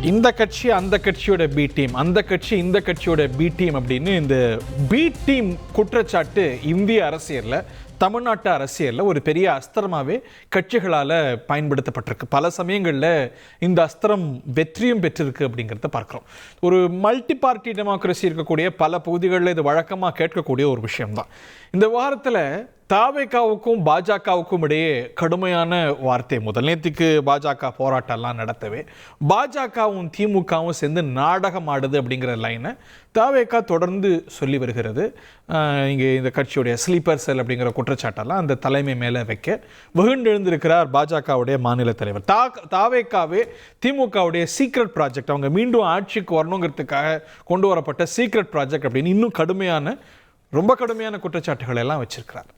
இந்த கட்சி அந்த கட்சியோட பி டீம், அந்த கட்சி இந்த கட்சியோட பி டீம் அப்படின்னு இந்த பி டீம் குற்றச்சாட்டு இந்திய அரசியலில், தமிழ்நாட்டு அரசியலில் ஒரு பெரிய அஸ்திரமாகவே கட்சிகளால் பயன்படுத்தப்பட்டிருக்கு. பல சமயங்களில் இந்த அஸ்திரம் வெற்றியும் பெற்றிருக்கு அப்படிங்கிறத பார்க்குறோம். ஒரு மல்டி பார்ட்டி டெமோக்ரஸி இருக்கக்கூடிய பல பகுதிகளில் இது வழக்கமாக கேட்கக்கூடிய ஒரு விஷயம்தான். இந்த வாரத்தில் தாவேகாவுக்கும் பாஜகவுக்கும் இடையே கடுமையான வார்த்தை முதல். நேற்றுக்கு பாஜக போராட்டம்லாம் நடத்தவே பாஜகவும் திமுகவும் சேர்ந்து நாடகம் ஆடுது அப்படிங்கிற லைனை தாவேகா தொடர்ந்து சொல்லி வருகிறது. இங்கே இந்த கட்சியுடைய ஸ்லீப்பர் செல் அப்படிங்கிற குற்றச்சாட்டெல்லாம் அந்த தலைமை மேலே வைக்க வெகுண்டெழுந்திருக்கிறார் பாஜகவுடைய மாநில தலைவர். தாவேகாவே திமுகவுடைய சீக்ரெட் ப்ராஜெக்ட், அவங்க மீண்டும் ஆட்சிக்கு வரணுங்கிறதுக்காக கொண்டு வரப்பட்ட சீக்ரெட் ப்ராஜெக்ட் அப்படின்னு இன்னும் கடுமையான, ரொம்ப கடுமையான குற்றச்சாட்டுகள் எல்லாம் வச்சிருக்கிறார்.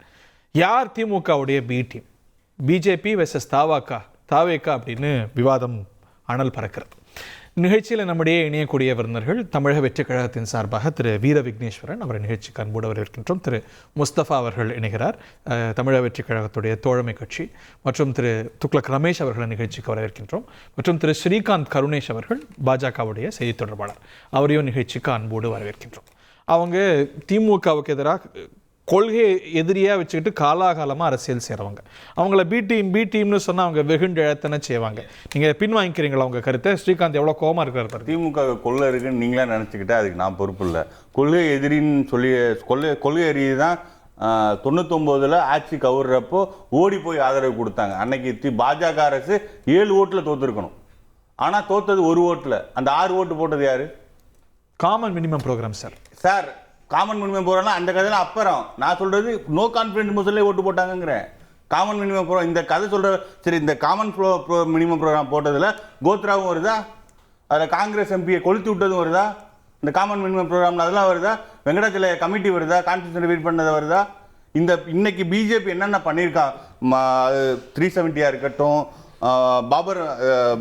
யார் திமுகவுடைய பி டீம்? பிஜேபி வெர்சஸ் தாவேகா அப்படின்னு விவாதம் அனல் பறக்கிறது. நிகழ்ச்சியில் நம்முடைய இணையக்கூடிய விருந்தினர்கள் தமிழக வெற்றி கழகத்தின் சார்பாக திரு வீர விக்னேஸ்வரன், அவரை நிகழ்ச்சிக்கு அன்போடு வரவேற்கின்றோம். திரு முஸ்தபா அவர்கள் இணைகிறார், தமிழக வெற்றி கழகத்துடைய தோழமை கட்சி. மற்றும் திரு துக்ளக் ரமேஷ் அவர்களை நிகழ்ச்சிக்கு வரவேற்கின்றோம். மற்றும் திரு ஸ்ரீகாந்த் கருணேஷ் அவர்கள் பாஜகவுடைய செய்தி தொடர்பாளர், அவரையும் நிகழ்ச்சிக்கு அன்போடு வரவேற்கின்றோம். அவங்க திமுகவுக்கு எதிராக கொள்கையை எதிரியாக வச்சுக்கிட்டு காலாகாலமாக அரசியல் செய்கிறவங்க. அவங்கள பி டீம்னு சொன்னால் அவங்க வெகுண்டு இழத்தனை செய்வாங்க. நீங்கள் பின் வாங்கிக்கிறீங்களா அவங்க கருத்தை? ஸ்ரீகாந்த் எவ்வளோ கோபமாக இருக்கிறார். திமுக கொள்ளை இருக்குன்னு நீங்களா நினச்சிக்கிட்டா அதுக்கு நான் பொறுப்பு இல்லை. கொள்கை எதிரின்னு சொல்லி கொள்கை எதிரி தான் 99 ஆட்சி கவுறப்போ ஓடி போய் ஆதரவு கொடுத்தாங்க. அன்னைக்கு பாஜக அரசு 7 ஓட்டில் தோற்றுருக்கணும். ஆனால் தோத்தது 1 ஓட்டில். அந்த 6 ஓட்டு போட்டது யாரு? Common minimum programme sir common minimum programme அந்த கதையில் அப்புறம் நான் சொல்றது நோ கான்ஃபிடன்ஸ் மோஷன்ல ஓட்டு போட்டாங்கிறேன். காமன் மினிமம் ப்ரோக்ராம் இந்த கதை சொல்ற சரி. இந்த காமன் மினிமம் ப்ரோக்ராம் போட்டதுல கோத்ராவும் வருதா, அதில் காங்கிரஸ் எம்பியை கொளுத்தி விட்டதும் வருதா, இந்த காமன் மினிமம் ப்ரோக்ராம்ல அதெல்லாம் வருதா, வெங்கடாச்சல கமிட்டி வருதா, கான்ஸ்டியூஷன் வெயிட் பண்ணது வருதா? இந்த இன்னைக்கு பிஜேபி என்னென்ன பண்ணியிருக்கா, 370 இருக்கட்டும்,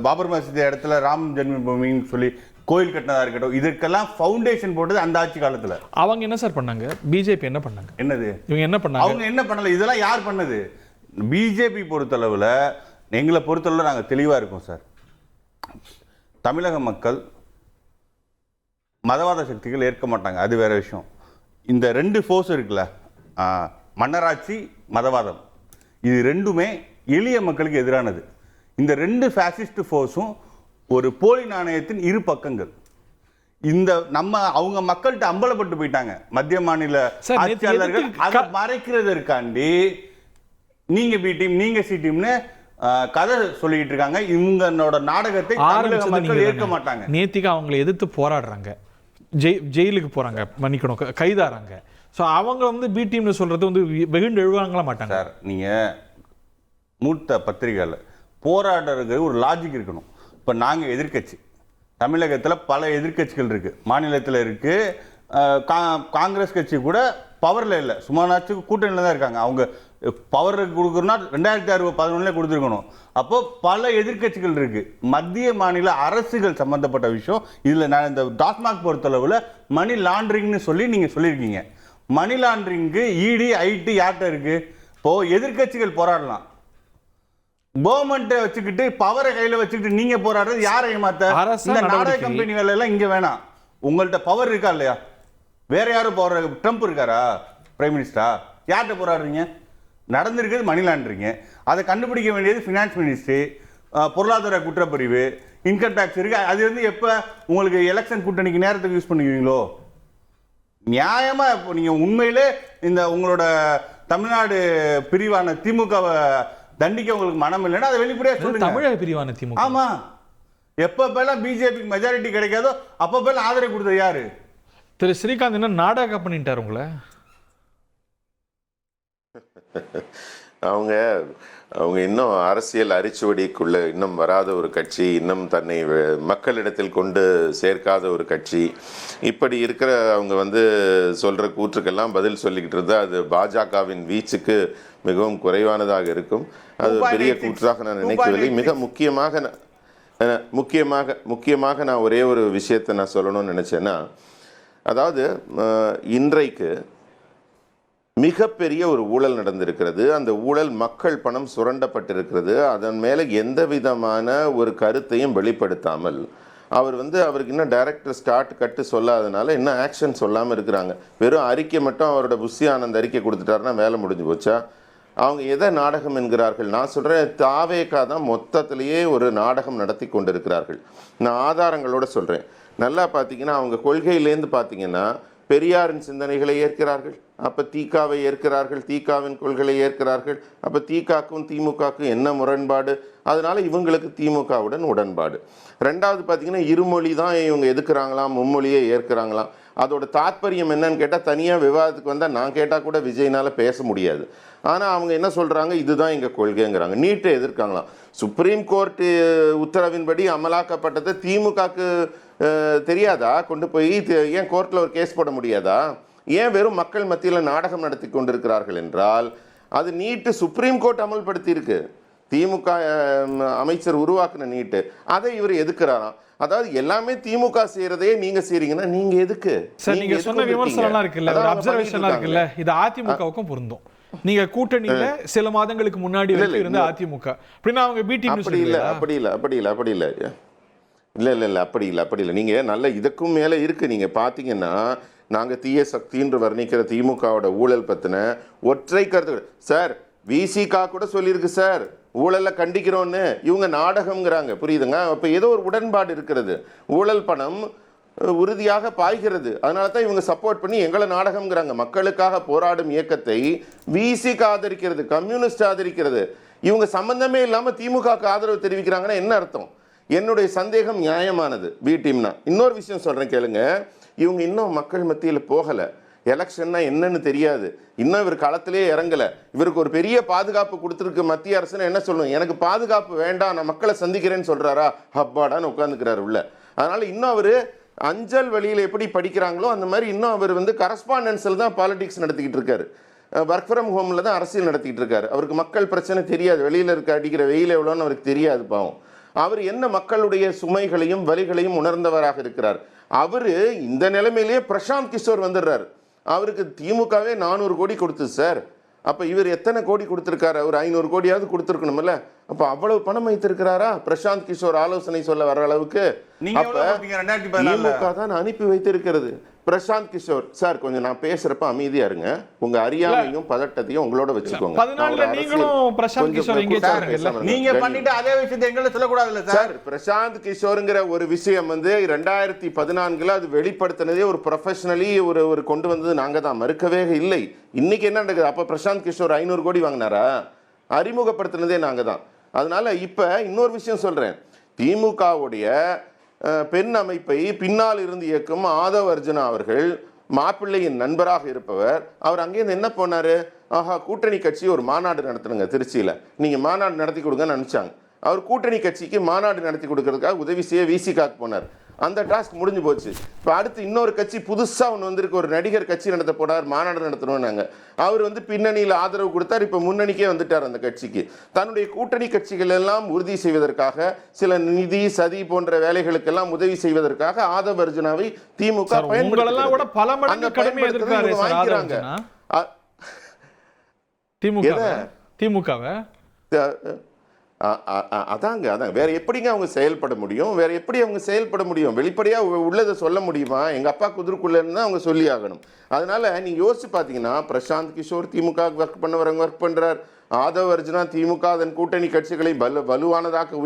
பாபர் மசீதி இடத்துல ராம் ஜென்மபூமின்னு சொல்லி கோயில் கட்டினதா இருக்கட்டும், இதற்கெல்லாம் ஃபவுண்டேஷன் போட்டது அந்த ஆட்சி காலத்துல. அவங்க என்ன சார் பண்ணாங்க? பிஜேபி என்ன பண்ணாங்க? என்னது இவங்க என்ன பண்ணாங்க? அவங்க என்ன பண்ணல, இதெல்லாம் யார் பண்ணது? பிஜேபி பொறுத்தளவுல, எங்களை பொறுத்தளவுல நாங்கள் தெளிவா இருக்கோம் சார். தமிழக மக்கள் மதவாத சக்திகள் ஏற்க மாட்டாங்க, அது வேற விஷயம். இந்த 2 ஃபோர்ஸ் இருக்குல்ல, மன்னராட்சி, மதவாதம், இது ரெண்டுமே எளிய மக்களுக்கு எதிரானது. இந்த 2 ஃபேசிஸ்ட் ஃபோர்ஸும் ஒரு போலி நாணயத்தின் 2 பக்கங்கள். இந்த அவங்க மக்கள்கிட்ட அம்பலப்பட்டு போயிட்டாங்க. மத்திய மாநில ஆட்சியாளர்கள் அதை மறைக்கிறதற்காண்டி நீங்க பி டீம் நீங்க சி டீம்னு கதை சொல்லிட்டு இருக்காங்க. இவங்களோட நாடகத்தை தமிழக மக்கள் ஏற்க மாட்டாங்க. நேத்திக்கு அவங்களை எதிர்த்து போராடுறாங்க, ஜெயிலுக்கு போறாங்க, மன்னிக்கணும், கைதாறாங்க. ஸோ அவங்க பி டீம்னு சொல்றது வெகுண்டு எழுவாங்களா மாட்டாங்க சார். நீங்க மூத்த பத்திரிகையில் போராடுறது ஒரு லாஜிக் இருக்கணும். இப்போ நாங்கள் எதிர்கட்சி, தமிழகத்தில் பல எதிர்கட்சிகள் இருக்குது, மாநிலத்தில் இருக்குது. காங்கிரஸ் கட்சி கூட பவரில் இல்லை, சும்மானாச்சும் கூட்டணியில் தான் இருக்காங்க. அவங்க பவருக்கு கொடுக்குறோன்னா 2011 கொடுத்துருக்கணும். அப்போ பல எதிர்கட்சிகள் இருக்குது. மத்திய மாநில அரசுகள் சம்மந்தப்பட்ட விஷயம் இதில். நான் இந்த டாஸ்மாக் பொறுத்தளவில் மணி லாண்ட்ரிங்னு சொல்லி நீங்கள் சொல்லியிருக்கீங்க. மணி லாண்ட்ரிங்கு இடி ஐடி யார்கிட்ட இருக்குது? இப்போது எதிர்கட்சிகள் போராடலாம், கவர்மெண்ட்டை வச்சுக்கிட்டு பவரை கையில் வச்சுக்கிட்டு நீங்க போராடுறது யாரை ஏமாத்த? இந்த நாடக கம்பெனிகள் எல்லாம் இங்க வேணாம். உங்கள்கிட்ட பவர் இருக்கா இல்லையா? வேற யாரும் போராடுற? ட்ரம்ப் இருக்காரா பிரைம் மினிஸ்டரா? யார்கிட்ட போராடுறீங்க? நடந்திருக்கிறது மணி லாண்டரிங்க. அதை கண்டுபிடிக்க வேண்டியது ஃபினான்ஸ் மினிஸ்ட்ரி, பொருளாதார குற்றப்பிரிவு, இன்கம் டேக்ஸ் இருக்கு. அது எப்போ உங்களுக்கு எலெக்ஷன் கூட்டணிக்கு நேரத்துக்கு யூஸ் பண்ணுவீங்களோ? நியாயமா இப்போ நீங்க உண்மையிலே இந்த உங்களோட தமிழ்நாடு பிரிவான திமுகவை தண்டிக்க உங்களுக்கு மனம் இல்லைன்னா அதை வெளிப்படையா சொல்லுங்க. தமிழக பிரிவான திமுக. ஆமா, எப்பப்பெல்லாம் பிஜேபி மெஜாரிட்டி கிடைக்காதோ அப்பப்பெல்லாம் ஆதரவு கொடுத்தது யாரு? திரு ஸ்ரீகாந்த் என்ன நாடக பண்ணிட்டார் உங்களை? அவங்க இன்னும் அரசியல் அரிச்சுவடிக்குள்ள இன்னும் வராத ஒரு கட்சி, இன்னும் தன்னை மக்களிடத்தில் கொண்டு சேர்க்காத ஒரு கட்சி. இப்படி இருக்கிற அவங்க சொல்ற கூற்றுக்கெல்லாம் பதில் சொல்லிக்கிட்டு இருந்தா அது பாஜகவின் வீச்சுக்கு மிகவும் குறைவானதாக இருக்கும். அது பெரிய கூற்றாக நான் நினைக்கவில்லை. மிக முக்கியமாக நான் ஒரே ஒரு விஷயத்தை நான் சொல்லணும்னு நினைச்சேன்னா, அதாவது இன்றைக்கு மிகப்பெரிய ஒரு ஊழல் நடந்திருக்கிறது. அந்த ஊழல் மக்கள் பணம் சுரண்டப்பட்டிருக்கிறது. அதன் மேலே எந்த விதமான ஒரு கருத்தையும் வெளிப்படுத்தாமல் அவர் வந்து அவருக்கு இன்னும் டைரக்டர் ஸ்டார்ட் கட்டு சொல்லாதனால இன்னும் ஆக்ஷன் சொல்லாமல் இருக்கிறாங்க. வெறும் அறிக்கை மட்டும் அவரோட புஷி ஆனந்த் அறிக்கை கொடுத்துட்டாருன்னா வேலை முடிஞ்சு போச்சா? அவங்க எதை நாடகம் என்கிறார்கள்? நான் சொல்கிறேன், தாவேகா தான் மொத்தத்திலேயே ஒரு நாடகம் நடத்தி கொண்டிருக்கிறார்கள். நான் ஆதாரங்களோட சொல்கிறேன். நல்லா பார்த்தீங்கன்னா அவங்க கொள்கையிலேருந்து பார்த்தீங்கன்னா பெரியாரின் சிந்தனைகளை ஏற்கிறார்கள், அப்போ தீகாவை ஏற்கிறார்கள், தீகாவின் கொள்கையை ஏற்கிறார்கள். அப்போ தீகாக்கும் திமுகவுக்கும் என்ன முரண்பாடு? அதனால இவங்களுக்கு திமுகவுடன் உடன்பாடு. ரெண்டாவது பார்த்தீங்கன்னா இருமொழி தான் இவங்க எதுக்குறாங்களாம், மும்மொழியை ஏற்கிறாங்களாம். அதோட தாற்பயம் என்னன்னு கேட்டால் தனியாக விவாதத்துக்கு வந்தால் நான் கேட்டால் கூட விஜய்னால பேச முடியாது. ஆனால் அவங்க என்ன சொல்கிறாங்க, இதுதான் எங்கள் கொள்கைங்கிறாங்க. நீட்டை எதிர்க்காங்களாம். சுப்ரீம் கோர்ட்டு உத்தரவின்படி அமலாக்கப்பட்டதை திமுகக்கு தெரியாதா? கொண்டு போய் ஏன் கோர்ட்டில் ஒரு கேஸ் போட முடியாதா? ஏன் வெறும் மக்கள் மத்தியில் நாடகம் நடத்தி கொண்டிருக்கிறார்கள் என்றால், அது நீட்டு சுப்ரீம் கோர்ட் அமல்படுத்தி இருக்கு. திமுக அமைச்சர் உருவாக்குன நீட்டு, அதை இவர் எதுக்குறாராம். அதாவது எல்லாமே திமுக செய்யறதே நீங்க செய்றீங்கன்னா நீங்க எதுக்கு? சார் நீங்க சொன்ன விமர்சனம்லாம் இருக்குல்ல, ஒரு அப்சர்வேஷன்லாம் இருக்குல்ல, இது அதிமுகவுக்கும் பொருந்தும். நீங்க கூட்டணியில சில மாதங்களுக்கு முன்னாடி வரைக்கும் இருந்த அதிமுக அப்படின்னா அவங்க பி டீம் அப்படி இல்ல அப்படி இல்ல அப்படி இல்ல அப்படி இல்ல இல்ல இல்ல இல்ல அப்படி இல்ல அப்படி இல்ல. நீங்க நல்ல இதுக்கும் மேல இருக்கு. நீங்க பாத்தீங்கன்னா நாங்க தீய சக்தின்னு வர்ணிக்கிற திமுகவோட ஊழல் பத்தின ஒற்றை கருத்து சார் விசிகா கூட சொல்லியிருக்கு சார், ஊழலை கண்டிக்கிறோன்னு. இவங்க நாடகம்ங்கிறாங்க, புரியுதுங்க? அப்ப ஏதோ ஒரு உடன்பாடு இருக்கிறது. ஊழல் பணம் உறுதியாக பாய்கிறது, அதனால தான் இவங்க சப்போர்ட் பண்ணி எங்களை நாடகம்ங்கிறாங்க. மக்களுக்காக போராடும் இயக்கத்தை விசிகா ஆதரிக்கிறது, கம்யூனிஸ்ட் ஆதரிக்கிறது. இவங்க சம்பந்தமே இல்லாம திமுகவுக்கு ஆதரவு தெரிவிக்கிறாங்கன்னா என்ன அர்த்தம்? என்னுடைய சந்தேகம் நியாயமானது. பி டீம்னா இன்னொரு விஷயம் சொல்றேன் கேளுங்க. இவங்க இன்னும் மக்கள் மத்தியில் போகல. எலெக்ஷன்னா என்னன்னு தெரியாது. இன்னும் இவர் களத்திலே இறங்கல. இவருக்கு ஒரு பெரிய பாதுகாப்பு கொடுத்துருக்கு மத்திய அரசுன்னு என்ன சொல்லணும்? எனக்கு பாதுகாப்பு வேண்டாம், நான் மக்களை சந்திக்கிறேன்னு சொல்றாரா? ஹப்பாடான்னு உட்காந்துக்கிறாரு உள்ள. அதனால இன்னும் அவரு அஞ்சல் வழியில் எப்படி படிக்கிறாங்களோ அந்த மாதிரி இன்னும் அவர் வந்து கரஸ்பாண்டன்ஸில் தான் பாலிடிக்ஸ் நடத்திக்கிட்டு இருக்காரு. ஒர்க் ஃப்ரம் ஹோமில் தான் அரசியல் நடத்திக்கிட்டு இருக்காரு. அவருக்கு மக்கள் பிரச்சனை தெரியாது, வெளியில் இருக்க அடிக்கிற வெயில் எவ்வளோன்னு அவருக்கு தெரியாது. பாவம், அவர் என்ன மக்களுடைய சுமைகளையும் வலிகளையும் உணர்ந்தவராக இருக்கிறார். அவரு இந்த நிலைமையிலேயே பிரசாந்த் கிஷோர் வந்துடுறாரு. அவருக்கு திமுகவே 400 கோடி கொடுத்து சார். அப்போ இவர் எத்தனை கோடி கொடுத்துருக்காரு? ஒரு 500 கோடியாவது கொடுத்துருக்கணும்ல. அப்போ அவ்வளவு பணம் வைத்திருக்கிறாரா பிரசாந்த் கிஷோர் ஆலோசனை சொல்ல வர அளவுக்கு? திமுக தான் அனுப்பி வைத்திருக்கிறது. பிரசாந்த் கிஷோர் சார், கொஞ்சம் நான் பேசுறப்ப அமைதியா இருங்க. உங்க அறியாமையும் பதட்டத்தையும் உங்களோட வச்சுக்கோங்க. நீங்க பண்ணிட்டு அதே விஷயத்தை எங்களை சொல்லக்கூடாதுல்ல சார். பிரசாந்த் கிஷோருங்கிற ஒரு விஷயம் வந்து 2014 அது வெளிப்படுத்தினதே ஒரு ப்ரொஃபஷனலி ஒரு கொண்டு வந்தது நாங்க தான், மறுக்கவே இல்லை. இன்னைக்கு என்ன நடக்குது? அப்ப பிரசாந்த் கிஷோர் 500 கோடி வாங்கினாரா? அறிமுகப்படுத்தினதே நாங்க தான். அதனால இப்ப இன்னொரு விஷயம் சொல்றேன். திமுகவுடைய பெண் அமைப்பை பின்னால் இருந்து இயக்கும் ஆதவ் அர்ஜுனா அவர்கள் மாப்பிள்ளையின் நண்பராக இருப்பவர். அவர் அங்கேருந்து என்ன போனாரு? ஆஹா, கூட்டணி கட்சி ஒரு மாநாடு நடத்தணுங்க திருச்சியில, நீங்க மாநாடு நடத்தி கொடுங்கன்னு நினைச்சாங்க. அவர் கூட்டணி கட்சிக்கு மாநாடு நடத்தி கொடுக்கறதுக்காக உதவி செய்ய விசிகாக்கு போனார். அந்த டாஸ்க் முடிஞ்சு போச்சு. இப்போ அடுத்து இன்னொரு கட்சி புதுசா ஒன்று வந்திருக்கு, ஒரு நடிகர் கட்சி நடத்த போனார், மாநாடு நடத்தணும்னாங்க. அவர் வந்து பின்னணியில் ஆதரவு கொடுத்தார். இப்போ முன்னணிக்கே வந்துட்டார் அந்த கட்சிக்கு. தன்னுடைய கூட்டணி கட்சிகள் எல்லாம் உறுதி செய்வதற்காக, சில நிதி சதி போன்ற வேலைகளுக்கெல்லாம் உதவி செய்வதற்காக ஆதவ் அர்ஜுனாவை திமுக வாங்கிக்கிறாங்க. அதாங்க வேற எப்படிங்க அவங்க செயல்பட முடியும்? வேற எப்படி அவங்க செயல்பட முடியும்? வெளிப்படையா உள்ளதை சொல்ல முடியுமா? எங்க அப்பா குதிரைக்குள்ள இருந்தா அவங்க சொல்லி ஆகணும். அதனால நீங்க யோசிச்சு பாத்தீங்கன்னா பிரசாந்த் கிஷோர் திமுக ஒர்க் பண்ணவரங்க ஒர்க் பண்றார். ஆதவ் அர்ஜுனா திமுக அதன் கூட்டணி கட்சிகளை வலுவானதாக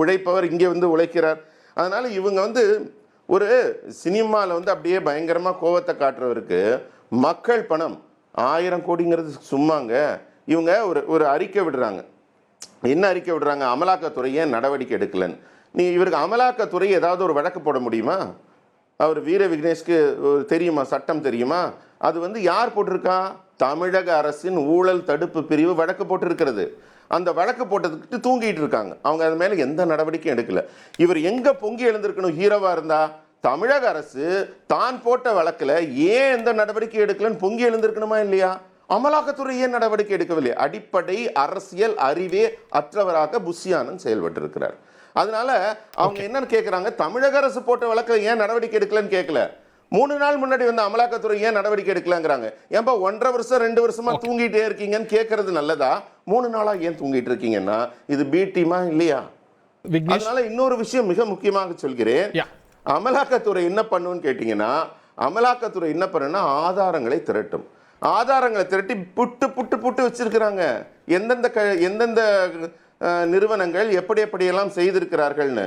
உழைப்பவர் இங்கே வந்து உழைக்கிறார். அதனால இவங்க வந்து ஒரு சினிமாவில் வந்து அப்படியே பயங்கரமா கோவத்தை காட்டுறவருக்கு மக்கள் பணம் 1000 கோடிங்கிறது சும்மாங்க. இவங்க ஒரு அறிக்கை விடுறாங்க. என்ன அறிக்கை விடுறாங்க? அமலாக்கத்துறை ஏன் நடவடிக்கை எடுக்கலன்னு. நீ இவருக்கு அமலாக்கத்துறை ஏதாவது ஒரு வழக்கு போட முடியுமா? அவர் வீர விக்னேஷ்க்கு தெரியுமா? சட்டம் தெரியுமா? அது வந்து யார் போட்டிருக்கா? தமிழக அரசின் ஊழல் தடுப்பு பிரிவு வழக்கு போட்டிருக்கிறது. அந்த வழக்கு போட்டதுக்கு தூங்கிட்டு இருக்காங்க. அவங்க அது மேல எந்த நடவடிக்கையும் எடுக்கல. இவர் எங்க பொங்கி எழுந்திருக்கணும் ஹீரோவா இருந்தா? தமிழக அரசு தான் போட்ட வழக்குல ஏன் எந்த நடவடிக்கை எடுக்கலன்னு பொங்கி எழுந்திருக்கணுமா இல்லையா? அமலாக்கத்துறை ஏன் நடவடிக்கை எடுக்கவில்லை? அடிப்படை அரசியல் அறிவே அற்றவராக புஷி ஆனந்த் செயல்பட்டு இருக்கிறார். அதனால அவங்க என்னன்னு கேட்கிறாங்க, தமிழக அரசு போட்ட வழக்கில் ஏன் நடவடிக்கை எடுக்கலன்னு கேட்கல. 3 நாள் முன்னாடி வந்து அமலாக்கத்துறை ஏன் நடவடிக்கை எடுக்கலாங்கிறாங்க. ஏன்பா 1.5 வருஷம் 2 வருஷமா தூங்கிட்டே இருக்கீங்கன்னு கேட்கறது நல்லதா? 3 நாளா ஏன் தூங்கிட்டு இருக்கீங்கன்னா இது பி டீமா இல்லையா? விக்னேஷ். அதனால இன்னொரு விஷயம் மிக முக்கியமாக சொல்கிறேன். அமலாக்கத்துறை என்ன பண்ணுன்னு கேட்டீங்கன்னா, அமலாக்கத்துறை என்ன பண்ணுன்னா ஆதாரங்களை திரட்டும். ஆதாரங்களை திரட்டி புட்டு வச்சிருக்கிறாங்க. எந்தெந்த நிறுவனங்கள் எப்படியெல்லாம் செய்திருக்கிறார்கள்னு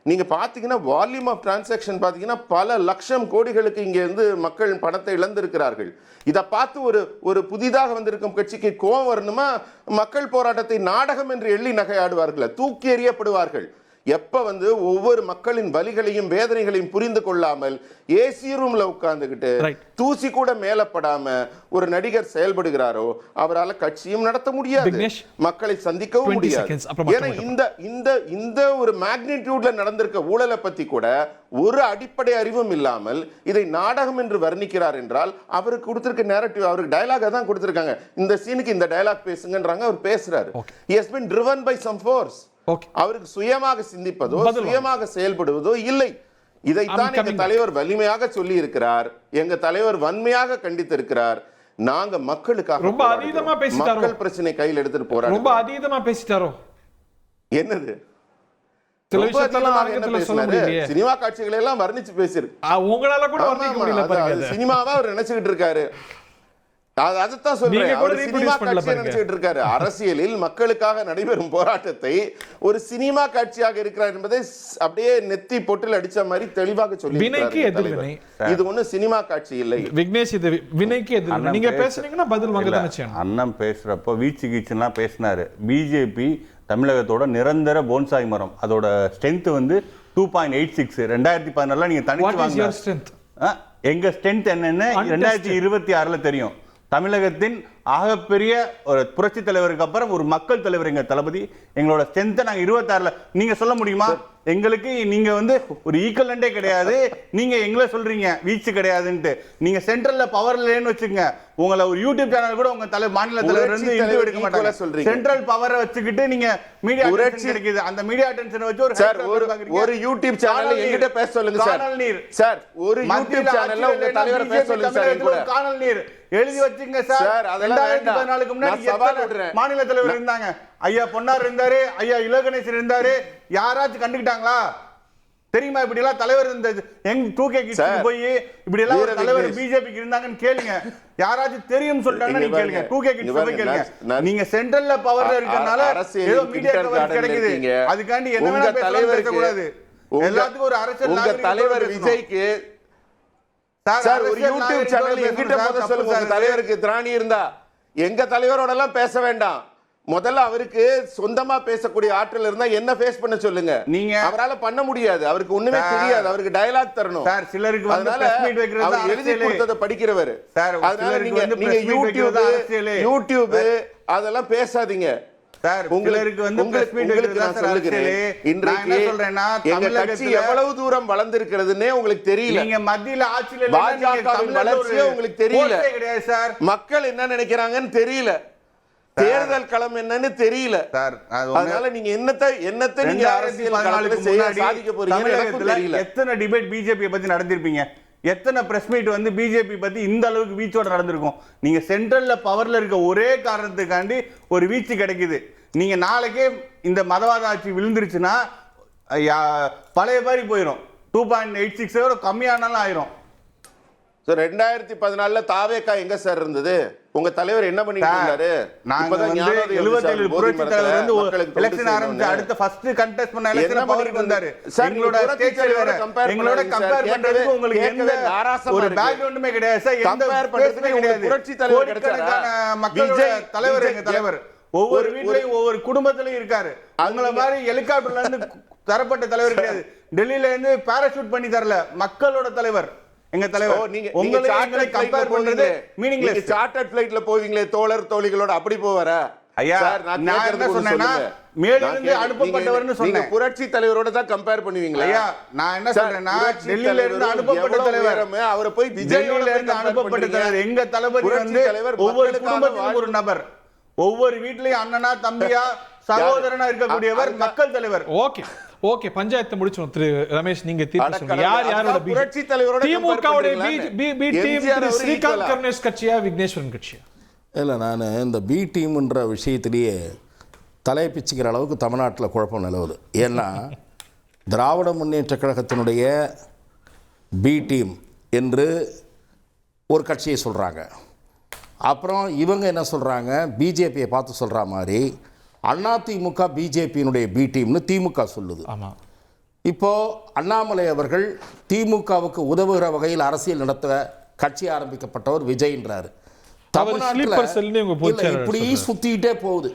நீங்க பாத்தீங்கன்னா, வால்யூம் ஆஃப் டிரான்சாக்ஷன் பாத்தீங்கன்னா பல லட்சம் கோடிகளுக்கு இங்க இருந்து மக்கள் பணத்தை இழந்திருக்கிறார்கள். இதை பார்த்து ஒரு புதிதாக வந்திருக்கும் கட்சிக்கு கோபம் வரணுமா, மக்கள் போராட்டத்தை நாடகம் என்று எள்ளி நகையாடுவார்கள், தூக்கி எறியப்படுவார்கள். எப்ப ஒவ்வொரு மக்களின் வலிகளையும் வேதனைகளையும் புரிந்து கொள்ளாமல் ஏசி ரூம்ல உட்கார்ந்துகிட்டு தூசி கூட மேலப்படாம ஒரு நடிகர் செயல்படுகிறாரோ அவரால் கட்சியும் நடத்த முடியாது, மக்களை சந்திக்கவும் முடியாது. ஏன்னா இந்த ஒரு மேக்னிடியூட்ல நடந்திருக்க ஊழலை பத்தி கூட ஒரு அடிப்படை அறிவும் இல்லாமல் இதை நாடகம் என்று வர்ணிக்கிறார் என்றால் அவருக்கு கொடுத்திருக்க நேரட்டிவ், அவருக்கு டயலாக தான் கொடுத்திருக்காங்க. இந்த சீனுக்கு இந்த டயலாக் பேசுங்கன்றாங்க, அவர் பேசுறாரு. He has been driven by some force. அவருக்கு சுயமாக சிந்திப்பதோ சுயமாக செயல்படுவதோ இல்லை. இதைத்தான் எங்க தலைவர் வலிமையாக சொல்லி இருக்கிறார், எங்க தலைவர் வன்மையாக கண்டித்திருக்கிறார். நாங்க மக்களுக்காக ரொம்ப அதீதமா பேசிட்டாரோ, மக்கள் பிரச்சனை கையில் எடுத்துட்டு போறாங்க. ரொம்ப அதீதமா பேசிட்டாரோ. என்னது சினிமா காட்சிகளை எல்லாம் வர்ணிச்சு பேசிரு, உங்களால கூட வர்ணிக்க முடியல பாருங்க. சினிமாவா அவர் நினைச்சுக்கிட்டு இருக்காரு. அதைத்தான் சொல்றேன். அரசியலில் மக்களுக்காக நடைபெறும் போராட்டத்தை ஒரு சினிமா காட்சியாக இருக்கிறார் என்பதை அப்படியே நெத்தி பொட்டில் அடிச்ச மாதிரி தெளிவாக சொல்லி. வினைக்கு எதிர்வினை, இது ஒண்ணு சினிமா காட்சி இல்லை. விக்னேஷ், இது வினைக்கு எதிர்வினை. நீங்க பேசுனீங்கன்னா பதில் வாங்க தானே செய்யணும். அண்ணன் பேசுறப்போ வீச்சு கீச்சுலாம் பேசினாரு. பிஜேபி தமிழகத்தோட நிரந்தர போன்சாய் மரம், அதோட ஸ்ட்ரென்த் 2.86. 2014 நீங்க தனிச்சு வாங்க. எங்க ஸ்ட்ரென்த் என்னன்னு 2026 தெரியும். தமிழகத்தின் ஆகப்பெரிய ஒரு புரட்சி தலைவருக்கு அப்புறம் ஒரு மக்கள் தலைவர் எங்க தளபதி. எங்களோட ஸ்ட்ரென்த்தை நாங்க 26 நீங்க சொல்ல முடியுமா? எங்களுக்கு நீங்க ஒரு ஈக்குவலண்டே கிடையாது. நீங்க எங்களை சொல்றீங்க வீச்சு கிடையாதுன்ட்டு. நீங்க சென்ட்ரல்ல பவர்ல இல்லைன்னு வச்சுங்க, உங்களை ஒரு யூடியூப் சேனல் கூட உங்க மாநில தலைவர் இன்டர்வியூ எடுக்க மாட்டாங்க. சென்ட்ரல் பவரை வச்சுக்கிட்டு நீங்க மீடியா அட்டென்ஷன் கிடைக்குது. அந்த மீடியா அட்டென்ஷன் வச்சு ஒரு யூடியூப் சேனல்ல என்கிட்ட பேச சொல்லுங்க சார். காணல் நீர் சார், ஒரு யூடியூப் சேனல்ல உங்க தலைவரை பேச சொல்லுங்க சார். காணல் நீர் எழுதி வச்சுங்க சார். 2014க்கு முன்னாடி மாநில தலைவர் இருந்தாங்க. ஐயா பொன்னார் இருந்தாரு, ஐயா இலகணேசன் இருந்தாரு. யாராச்சும் கண்டுக்கிட்டாங்களா? தெரியுமா இப்படி எல்லாம் தலைவர் இந்த யங் 2K கிட்ஸ் போய் இப்படி எல்லாம் ஒரு தலைவர் பிஜேபிக்கு இருந்தாங்கன்னு கேளுங்க. யாராச்சும் தெரியும் சொல்றாங்கன்னா நீங்க கேளுங்க. 2K கிட்ஸ் போய் கேளுங்க. நீங்க சென்ட்ரல்ல பவர்ல இருக்கறனால ஏதோ மீடியா கவரேஜ் கிடைக்குது, அதுக்காண்டி என்ன வேணா பேச கூடாது. எல்லாத்துக்கும் ஒரு அரசியல் உங்க தலைவர் விஜய்க்கு சார் ஒரு யூடியூப் சேனல் என்கிட்ட போத சொல்லுங்க. உங்க தலைவருக்கு திராணி இருந்தா எங்க தலைவரோட எல்லாம் பேச வேண்டாம். முதல்ல அவருக்கு சொந்தமா பேசக்கூடிய ஆற்றல் இருந்தா என்ன ஃபேஸ் பண்ண சொல்லுங்க. நீங்க அவரால பண்ண முடியாது, அவருக்கு ஒண்ணுமே தெரியாது, அவருக்கு டயலாக் தரணும் சார். சிலருக்கு பிரஸ் மீட் வைக்கிறது அவர் எழுதி கொடுத்தத படிக்கிறவர் சார். அதனால நீங்க யூடியூப் அதெல்லாம் பேசாதீங்க சார். உங்களுக்கு பிரஸ் மீட் வைக்கிறது தான் சார் அரசியல். இன்றைக்கு என்ன சொல்றேன்னா எங்க கட்சி எவ்வளவு தூரம் வளர்ந்திருக்கிறதுனே உங்களுக்கு தெரியல. நீங்க மத்தியில ஆட்சியில பாஜகவின் வளர்ச்சியே உங்களுக்கு தெரியல சார். மக்கள் என்ன நினைக்கிறாங்கன்னு தெரியல, தேர்தல் களம் என்னன்னு தெரியல சார். அதனால நீங்க என்னத்தை நீங்க அரசியல் களத்துல சாதிக்க போறீங்க எனக்கு தெரியல. எத்தனை டிபேட் பிஜேபி பத்தி நடந்திருப்பீங்க, எத்தனை பிரஸ் மீட் பிஜேபி பத்தி இந்த அளவுக்கு வீச்சோட நடந்திருக்கும். நீங்க சென்ட்ரல்ல பவர்ல இருக்க ஒரே காரணத்துக்காண்டி ஒரு வீச்சு கிடைக்குது. நீங்க நாளைக்கே இந்த மதவாத ஆட்சி விழுந்துருச்சுன்னா பழைய மாதிரி போயிடும். 2.86 கம்மியானாலும் ஆயிரும். 2014 தாவேகா எங்க சார் இருந்தது? உங்க தலைவர் என்ன பண்ணிட்டு இருந்தாரு? நாங்க 77 புரட்சி தலைவர் எலெக்ஷன் ஆரம்பிச்சு அடுத்த ஃபர்ஸ்ட் கண்டெஸ்ட் பண்ண எலெக்ஷன் பவருக்கு வந்தாரு. எங்களோட ஸ்டேட் தலைவரை எங்களோட கம்பேர் பண்றதுக்கு உங்களுக்கு எந்த ஒரு பேக்ரவுண்டுமே கிடையாது சார். கம்பேர் பண்றதுக்கு கிடையாது. புரட்சி தலைவர் கிடைச்சாரா? மக்களோட தலைவர் எங்க தலைவர் ஒவ்வொரு வீட்லயும் ஒவ்வொரு குடும்பத்திலயும் இருக்காரு. அவங்கள மாதிரி ஹெலிகாப்டர்ல இருந்து தரப்பட்ட தலைவர் கிடையாது. டெல்லியில இருந்து பாராசூட் பண்ணி தரல மக்களோட தலைவர் எங்க தலைவர். உங்களை கம்பேர் பண்றது மீனிங்லெஸ். சார்ட்டர்ட் ஃளைட்ல போவீங்களே தோழர் தோழிகளோட, அப்படி போவாரா? ஐயா நான் என்ன சொன்னேன்னா மேலிருந்து அனுப்பப்பட்டவர்னு சொன்னேன். புரட்சி தலைவரோட தான் கம்பேர் பண்ணுவீங்களா? ஐயா நான் என்ன சொல்றேன்னா டெல்லியில இருந்து அனுப்பப்பட்ட தலைவர், அவரை போய் விஜயோட இருந்து அனுப்பப்பட்ட தலைவர். எங்க தளபதி ஒவ்வொரு குடும்பத்திலும் ஒரு நபர், ஒவ்வொரு வீட்லயும் அண்ணனா தம்பியா சகோதரனா இருக்கக்கூடியவர் மக்கள் தலைவர். ஓகே ஓகே, பஞ்சாயத்து முடிச்சோம். திரு ரமேஷ், நீங்க தீர்ப்பு சொல்லுங்க. யாரோட புரட்சி தலைவரோட திமுகவோட பி டீம் ஸ்ரீகாந்த் கருணேஷ் கட்சியா விக்னேஸ்வரன் கட்சியா? இல்லை, நான் இந்த பி டீம்ன்ற விஷயத்திலேயே தலையை பிச்சுக்கிற அளவுக்கு தமிழ்நாட்டில் குழப்பம் நிலவுது. ஏன்னா திராவிட முன்னேற்ற கழகத்தினுடைய பி டீம் என்று ஒரு கட்சியை சொல்கிறாங்க. அப்புறம் இவங்க என்ன சொல்கிறாங்க, பிஜேபியை பார்த்து சொல்கிற மாதிரி அதிமுக பிஜேபியினுடைய பி டீம்னு திமுக சொல்லுது. ஆமாம். இப்போது அண்ணாமலை அவர்கள் திமுகவுக்கு உதவுகிற வகையில் அரசியல் நடத்த கட்சி ஆரம்பிக்கப்பட்டவர் விஜய்ன்றாரு. இப்படி சுத்திட்டே போகுது.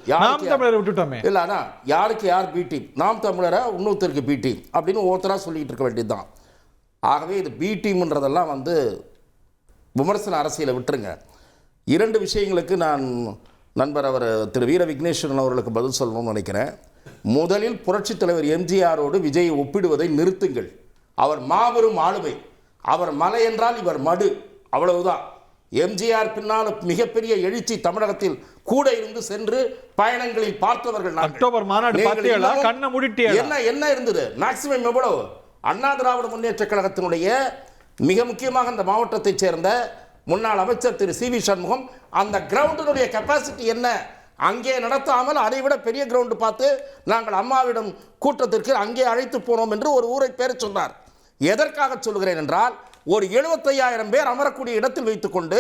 இல்ல ஆனா யாருக்கு யார் பி டீம், நாம் தமிழரை இன்னொருத்தருக்கு பி டீம் அப்படின்னு ஒருத்தரா சொல்லிட்டு இருக்க வேண்டியதுதான். ஆகவே இது பி டீம்ன்றதெல்லாம் வந்து விமர்சன அரசியலை விட்டுருங்க. 2 விஷயங்களுக்கு நான் நண்பர் அவர் திரு வீர விக்னேஸ்வரன் அவர்களுக்கு பதில் சொல்லணும்னு நினைக்கிறேன். முதலில் புரட்சித் தலைவர் எம்ஜிஆரோடு விஜயை ஒப்பிடுவதை நிறுத்துங்கள். அவர் மாபெரும் ஆளுமை, அவர் மலை என்றால் இவர் மடு, அவ்வளவுதான். எம்ஜிஆர் பின்னால் மிகப்பெரிய எழுச்சி தமிழகத்தில் கூட இருந்து சென்று பயணங்களில் பார்த்தவர்கள். அக்டோபர் மாநாடு கண்ணை மூடிட்டே என்ன இருந்தது மேக்சிமம் எவ்வளவு? அண்ணா திராவிட முன்னேற்ற கழகத்தினுடைய மிக முக்கியமாக அந்த மாவட்டத்தைச் சேர்ந்த முன்னாள் அமைச்சர் திரு சி வி சண்முகம் அந்த கிரவுண்டினுடைய கெப்பாசிட்டி என்ன, அங்கே நடத்தாமல் அதை விட பெரிய கிரவுண்டு பார்த்து நாங்கள் அம்மாவிடம் கூட்டத்திற்கு அங்கே அழைத்து போனோம் என்று ஒரு ஊரை பேர் சொன்னார். எதற்காக சொல்கிறேன் என்றால், ஒரு 75,000 பேர் அமரக்கூடிய இடத்தில் வைத்துக்கொண்டு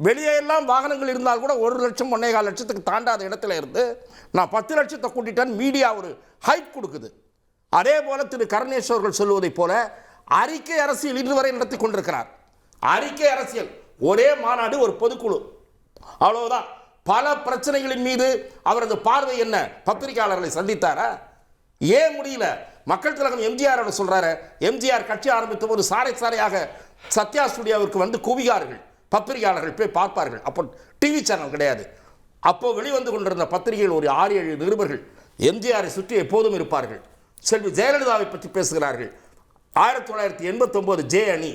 வெளியே எல்லாம் வாகனங்கள் இருந்தால் கூட 1 லட்சம் 1.25 லட்சத்துக்கு தாண்டாத இடத்துல இருந்து நான் 10 லட்சத்தை கூட்டிட்டேன் மீடியா ஒரு ஹைப் கொடுக்குது. அதே போல திரு கருணேஷ் அவர்கள் சொல்லுவதை போல அறிக்கை அரசியல் இன்று வரை நடத்தி கொண்டிருக்கிறார். அறிக்கை அரசியல், ஒரே மாநாடு, ஒரு பொதுக்குழு, அவ்வளவுதான். பல பிரச்சனைகளின் மீது அவரது பார்வை என்ன? பத்திரிகையாளர்களை சந்தித்தாரா? ஏன் முடியல? மக்கள் திலகம் எம்ஜிஆர் சொல்றாரு, எம்ஜிஆர் கட்சி ஆரம்பித்த போது சாரை சாரையாக சத்யா ஸ்டுடியோவிற்கு வந்து குவிகார்கள், பத்திரிகையாளர்கள் போய் பார்ப்பார்கள். அப்போ டிவி சேனல் கிடையாது. அப்போ வெளிவந்து கொண்டிருந்த பத்திரிகைகள் ஒரு 6-7 நிருபர்கள் எம்ஜிஆரை சுற்றி எப்போதும் இருப்பார்கள். செல்வி ஜெயலலிதாவை பற்றி பேசுகிறார்கள். 1989 ஜே அணி,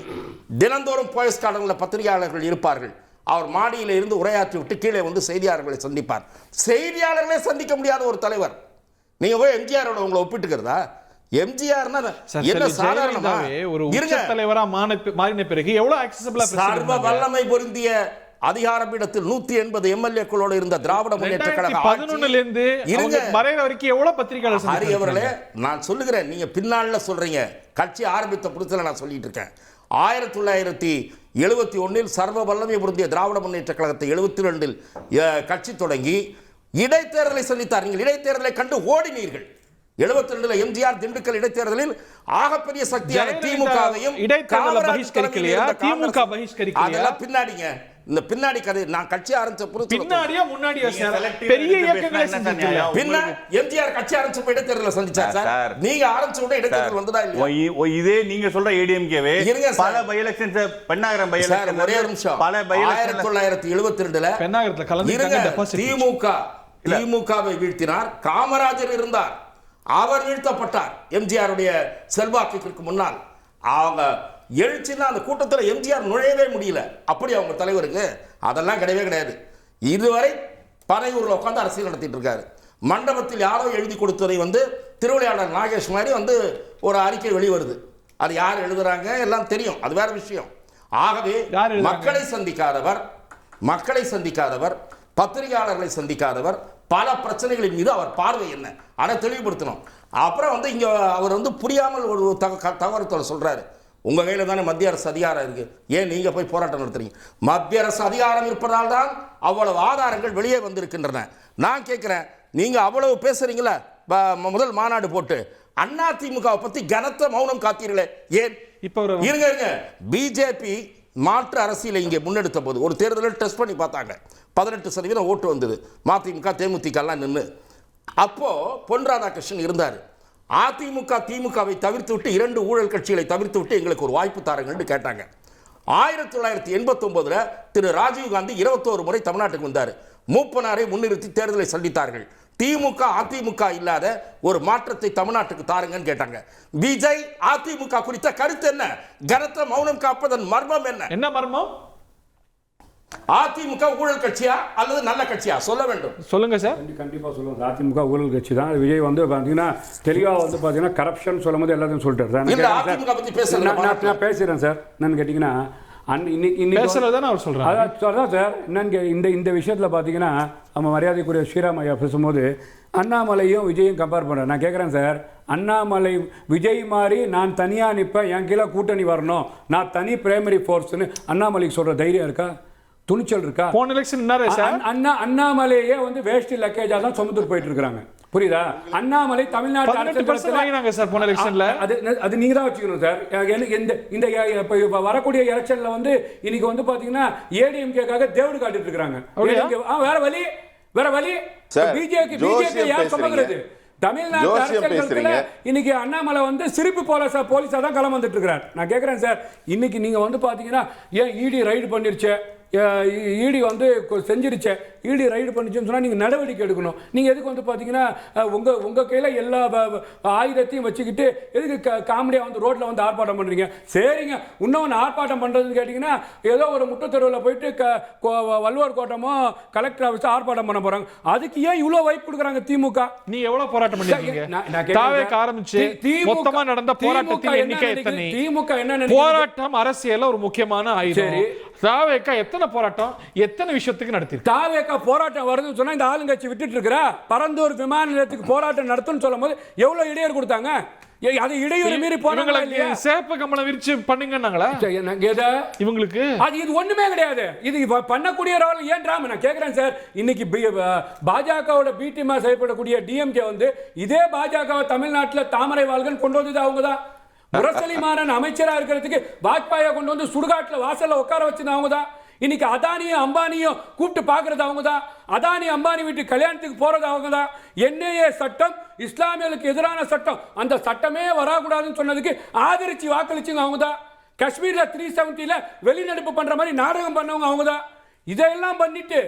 தினந்தோறும் போயஸ் கார்டனில் பத்திரிகையாளர்கள் இருப்பார்கள். அவர் மாடியில் இருந்து உரையாற்றி விட்டு கீழே வந்து செய்தியாளர்களை சந்திப்பார். செய்தியாளர்களே சந்திக்க முடியாத ஒரு தலைவர். நீங்க போய் எம்ஜிஆரோட உங்களை ஒப்பிட்டுக்கிறதா? எம்ஜிஆர்னா என்ன சாதாரணமா? ஒரு உச்ச தலைவரா மாறின பிறகு எவ்வளவு அக்சஸபிளா சர்வ வல்லமை பொருந்திய அதிகார பீடத்தில் 180 எம்எல்ஏக்களோடு இருந்த திராவிட முன்னேற்ற கழகம் 2011 இருந்து மறைற வரைக்கும் எவ்வளவு பத்திரிகையாளர் அவர்களே நான் சொல்லுகிறேன். நீங்க பின்னால சொல்றீங்க, கட்சி ஆரம்பித்த புதுசில் நான் சொல்லிட்டு இருக்கேன். 1971 சர்வ வல்லமை பொருந்திய திராவிட முன்னேற்ற கழகத்தை 72 கட்சி தொடங்கி இடைத்தேர்தலை சந்தித்தார். நீங்கள் இடைத்தேர்தலை கண்டு ஓடினீர்கள். 72 எம்ஜிஆர் திண்டுக்கல் இடைத்தேர்தலில் ஆகப்பெரிய சக்தியான திமுகவையும் அதெல்லாம் பின்னாடிங்க. இந்த பின்னாடி கதை நான் கட்சி ஆரம்பிச்ச பின்னாடியா முன்னாடியா சார்? பெரிய இயக்கங்களை செஞ்சாங்க. பின்ன எம்ஜிஆர் கட்சி ஆரம்பிச்ச இடைத்தேர்தலை சந்திச்சார் சார். நீங்க ஆரம்பிச்ச உடனே இடைத்தேர்தல் வந்ததா இல்லையா? இதே நீங்க சொல்ற ஏடிஎம்கேவே பல by elections Pennagaram by election ஒரே நிமிஷம் பல பை 1972ல பெண்ணாகரத்துல கலந்து திமுகவை வீழ்த்தினார். காமராஜர் இருந்தார், அவர் வீழ்த்தப்பட்டார். எம்ஜிஆருடைய செல்வாக்குக்கு முன்னால் அவங்க எழுச்சின்னா அந்த கூட்டத்தில் எம்ஜிஆர் நுழையவே முடியல. அப்படி அவங்க தலைவருக்கு அதெல்லாம் கிடையவே கிடையாது. இதுவரை பனையூரில் உட்காந்து அரசியல் நடத்திட்டு இருக்காரு. மண்டபத்தில் யாரோ எழுதி கொடுத்ததை வந்து திருவிளையாடல் நாகேஷ் மாதிரி வந்து ஒரு அறிக்கை வெளிவருது. அது யார் எழுதுறாங்க எல்லாம் தெரியும், அது வேற விஷயம். ஆகவே மக்களை சந்திக்காதவர் பத்திரிகையாளர்களை சந்திக்காதவர், பல பிரச்சனைகளின் மீது அவர் பார்வை என்ன அதை தெளிவுபடுத்தணும். அப்புறம் வந்து இங்கே அவர் வந்து புரியாமல் ஒரு தகவல் சொல்றாரு, உங்க கையில் தானே மத்திய அரசு அதிகாரம் இருக்கு, ஏன் நீங்க போய் போராட்டம் நடத்துறீங்க? மத்திய அரசு அதிகாரம் இருப்பதால் தான் அவ்வளவு ஆதாரங்கள் வெளியே வந்திருக்கின்றன. நான் கேட்கிறேன், நீங்க அவ்வளவு பேசுறீங்களா முதல் மாநாடு போட்டு அதிமுக பத்தி கனத்த மௌனம் காத்தீர்களே, ஏன்? இப்போ இருங்க பிஜேபி மாற்று அரசியலை இங்கே முன்னெடுத்த போது ஒரு தேர்தலில் டெஸ்ட் பண்ணி பார்த்தாங்க, 18% ஓட்டு வந்தது. மதிமுக தேமுதிக எல்லாம் நின்று அப்போ பொன் ராதாகிருஷ்ணன் இருந்தார். அதிமுக திமுகவை தவிர்த்து விட்டு 2 ஊழல் கட்சிகளை தவிர்த்து விட்டு எங்களுக்கு ஒரு வாய்ப்பு தாருங்கன்னு கேட்டாங்க. 1989 திரு ராஜீவ்காந்தி 21 முறை தமிழ்நாட்டுக்கு வந்தார். மூப்பனாரை முன்னிறுத்தி தேர்தலை சந்தித்தார்கள். திமுக அதிமுக இல்லாத ஒரு மாற்றத்தை தமிழ்நாட்டுக்கு தாருங்கன்னு கேட்டாங்க. விஜய் அதிமுக குறித்த கருத்து என்ன? கனத்த மௌனம் காப்பதன் மர்மம் என்ன? என்ன மர்மம்? அதிமுக ஊழல் கட்சியா அல்லது நல்ல கட்சியா சொல்ல வேண்டும். சொல்லுங்க சார். கண்டிப்பா சொல்லுங்க. அதிமுக ஊழல் கட்சி தான். விஜய் வந்து பாத்தீங்கன்னா தெளிவா வந்து பாத்தீங்கன்னா கரப்ஷன் சொல்லும் போது எல்லாத்தையும் சொல்லிட்டாரு. நான் பேசுறேன் சார். என்னன்னு கேட்டீங்கன்னா இன்னைக்கு பேசுறதுதான் அவர் சொல்றாரு. அதான் சார் என்னன்னு இந்த விஷயத்தில் பார்த்தீங்கன்னா நம்ம மரியாதைக்குரிய ஸ்ரீராம் ஐயா பேசும்போது அண்ணாமலையும் விஜயும் கம்பேர் பண்ணுறேன். நான் கேட்குறேன் சார், அண்ணாமலை விஜய் மாதிரி நான் தனியாக நிற்பேன், என் கீழே கூட்டணி வரணும், நான் தனி பிரைமரி ஃபோர்ஸ்னு அண்ணாமலைக்கு சொல்கிற தைரியம் இருக்கா, துணிச்சல் இருக்கா? போன எலெக்ஷன் அண்ணாமலையே வந்து வேஷ்டி லக்கேஜா தான் சுமந்துட்டு போயிட்டு இருக்காங்க. புரியுதா? அண்ணாமலை தமிழ்நாட்டு அது நீங்க தான் வச்சுக்கணும் சார். இந்த வரக்கூடிய எலெக்ஷன்ல வந்து இன்னைக்கு வந்து பாத்தீங்கன்னா ஏடிஎம்கேக்காக தேவடு காட்டிட்டு இருக்காங்க. வேற வழி பிஜேபி யார் சுமக்கிறது? தமிழ்நாட்டு அரசியல் இன்னைக்கு அண்ணாமலை வந்து சிரிப்பு போலீஸா தான் களம் வந்துட்டு இருக்கிறார். நான் கேட்கிறேன் சார், இன்னைக்கு நீங்க வந்து பாத்தீங்கன்னா ஏன் இடி ரைடு பண்ணிருச்சு, ஈடி வந்து செஞ்சிருச்சு, ஈடி ரைடு பண்ணிச்சுன்னு சொன்னால் நீங்கள் நடவடிக்கை எடுக்கணும். நீங்கள் எதுக்கு வந்து பார்த்தீங்கன்னா உங்கள் கையில் எல்லா ஆயுதத்தையும் வச்சுக்கிட்டு எதுக்கு காமெடியாக வந்து ரோட்டில் வந்து ஆர்ப்பாட்டம் பண்ணுறீங்க? சரிங்க, இன்னொன்று ஆர்ப்பாட்டம் பண்ணுறதுன்னு கேட்டிங்கன்னா ஏதோ ஒரு முட்டத்தெருவில் போயிட்டு வள்ளுவர் கோட்டமோ கலெக்டர் ஆஃபீஸில் ஆர்ப்பாட்டம் பண்ண போகிறாங்க. அதுக்கு ஏன் இவ்வளோ வாய்ப்பு கொடுக்குறாங்க திமுக? நீ எவ்வளோ போராட்டம் பண்ணீங்க? திமுக என்ன போராட்டம் அரசியல் ஒரு முக்கியமான ஆயுதம். தாவேக்கா எத்தனை போராட்டம் எத்தனை விஷயத்துக்கு நடத்திருக்கு? தாவேக்கா போராட்டம் வருதுன்னு சொன்னா இந்த ஆளுங்கட்சி விட்டுட்டு இருக்கிற பரந்தூர் விமான நிலையத்துக்கு போராட்டம் நடத்துன்னு சொல்லும் போது எவ்வளவு இடையூறு கொடுத்தாங்க? அது இடையூறு மீறி போனாங்க. சேப்ப கம்பளம் விரிச்சு பண்ணுங்கன்னாங்களா இவங்களுக்கு? அது இது ஒண்ணுமே கிடையாது. இது பண்ணக்கூடிய ஏன் டிராமா? நான் கேட்கிறேன் சார், இன்னைக்கு பாஜகவோட பி டீமா செயல்படக்கூடிய டிஎம்கே வந்து இதே பாஜகவை தமிழ்நாட்டில் தாமரை வாழ்கன் கொண்டு வந்தது அவங்க தான். முரசொலி மாறன் அமைச்சரா இருக்கிறதுக்கு வாஜ்பாயை கொண்டு வந்து சுடுகாட்டில் வாசல்ல உட்கார வச்சது அவங்க தான். இன்னைக்கு அதானியும் அம்பானியும் கூப்பிட்டு பார்க்கறது அவங்க தான். அதானி அம்பானி வீட்டு கல்யாணத்துக்கு போறது அவங்க தான். என்ஐஏ சட்டம் இஸ்லாமியர்களுக்கு எதிரான சட்டம், அந்த சட்டமே வரக்கூடாதுன்னு சொன்னதுக்கு ஆதரிச்சு வாக்களிச்சுங்க அவங்க தான். காஷ்மீர்ல 370ல வெளிநடப்பு பண்ற மாதிரி நாடகம் பண்ணவங்க அவங்க தான். இதெல்லாம் பண்ணிட்டு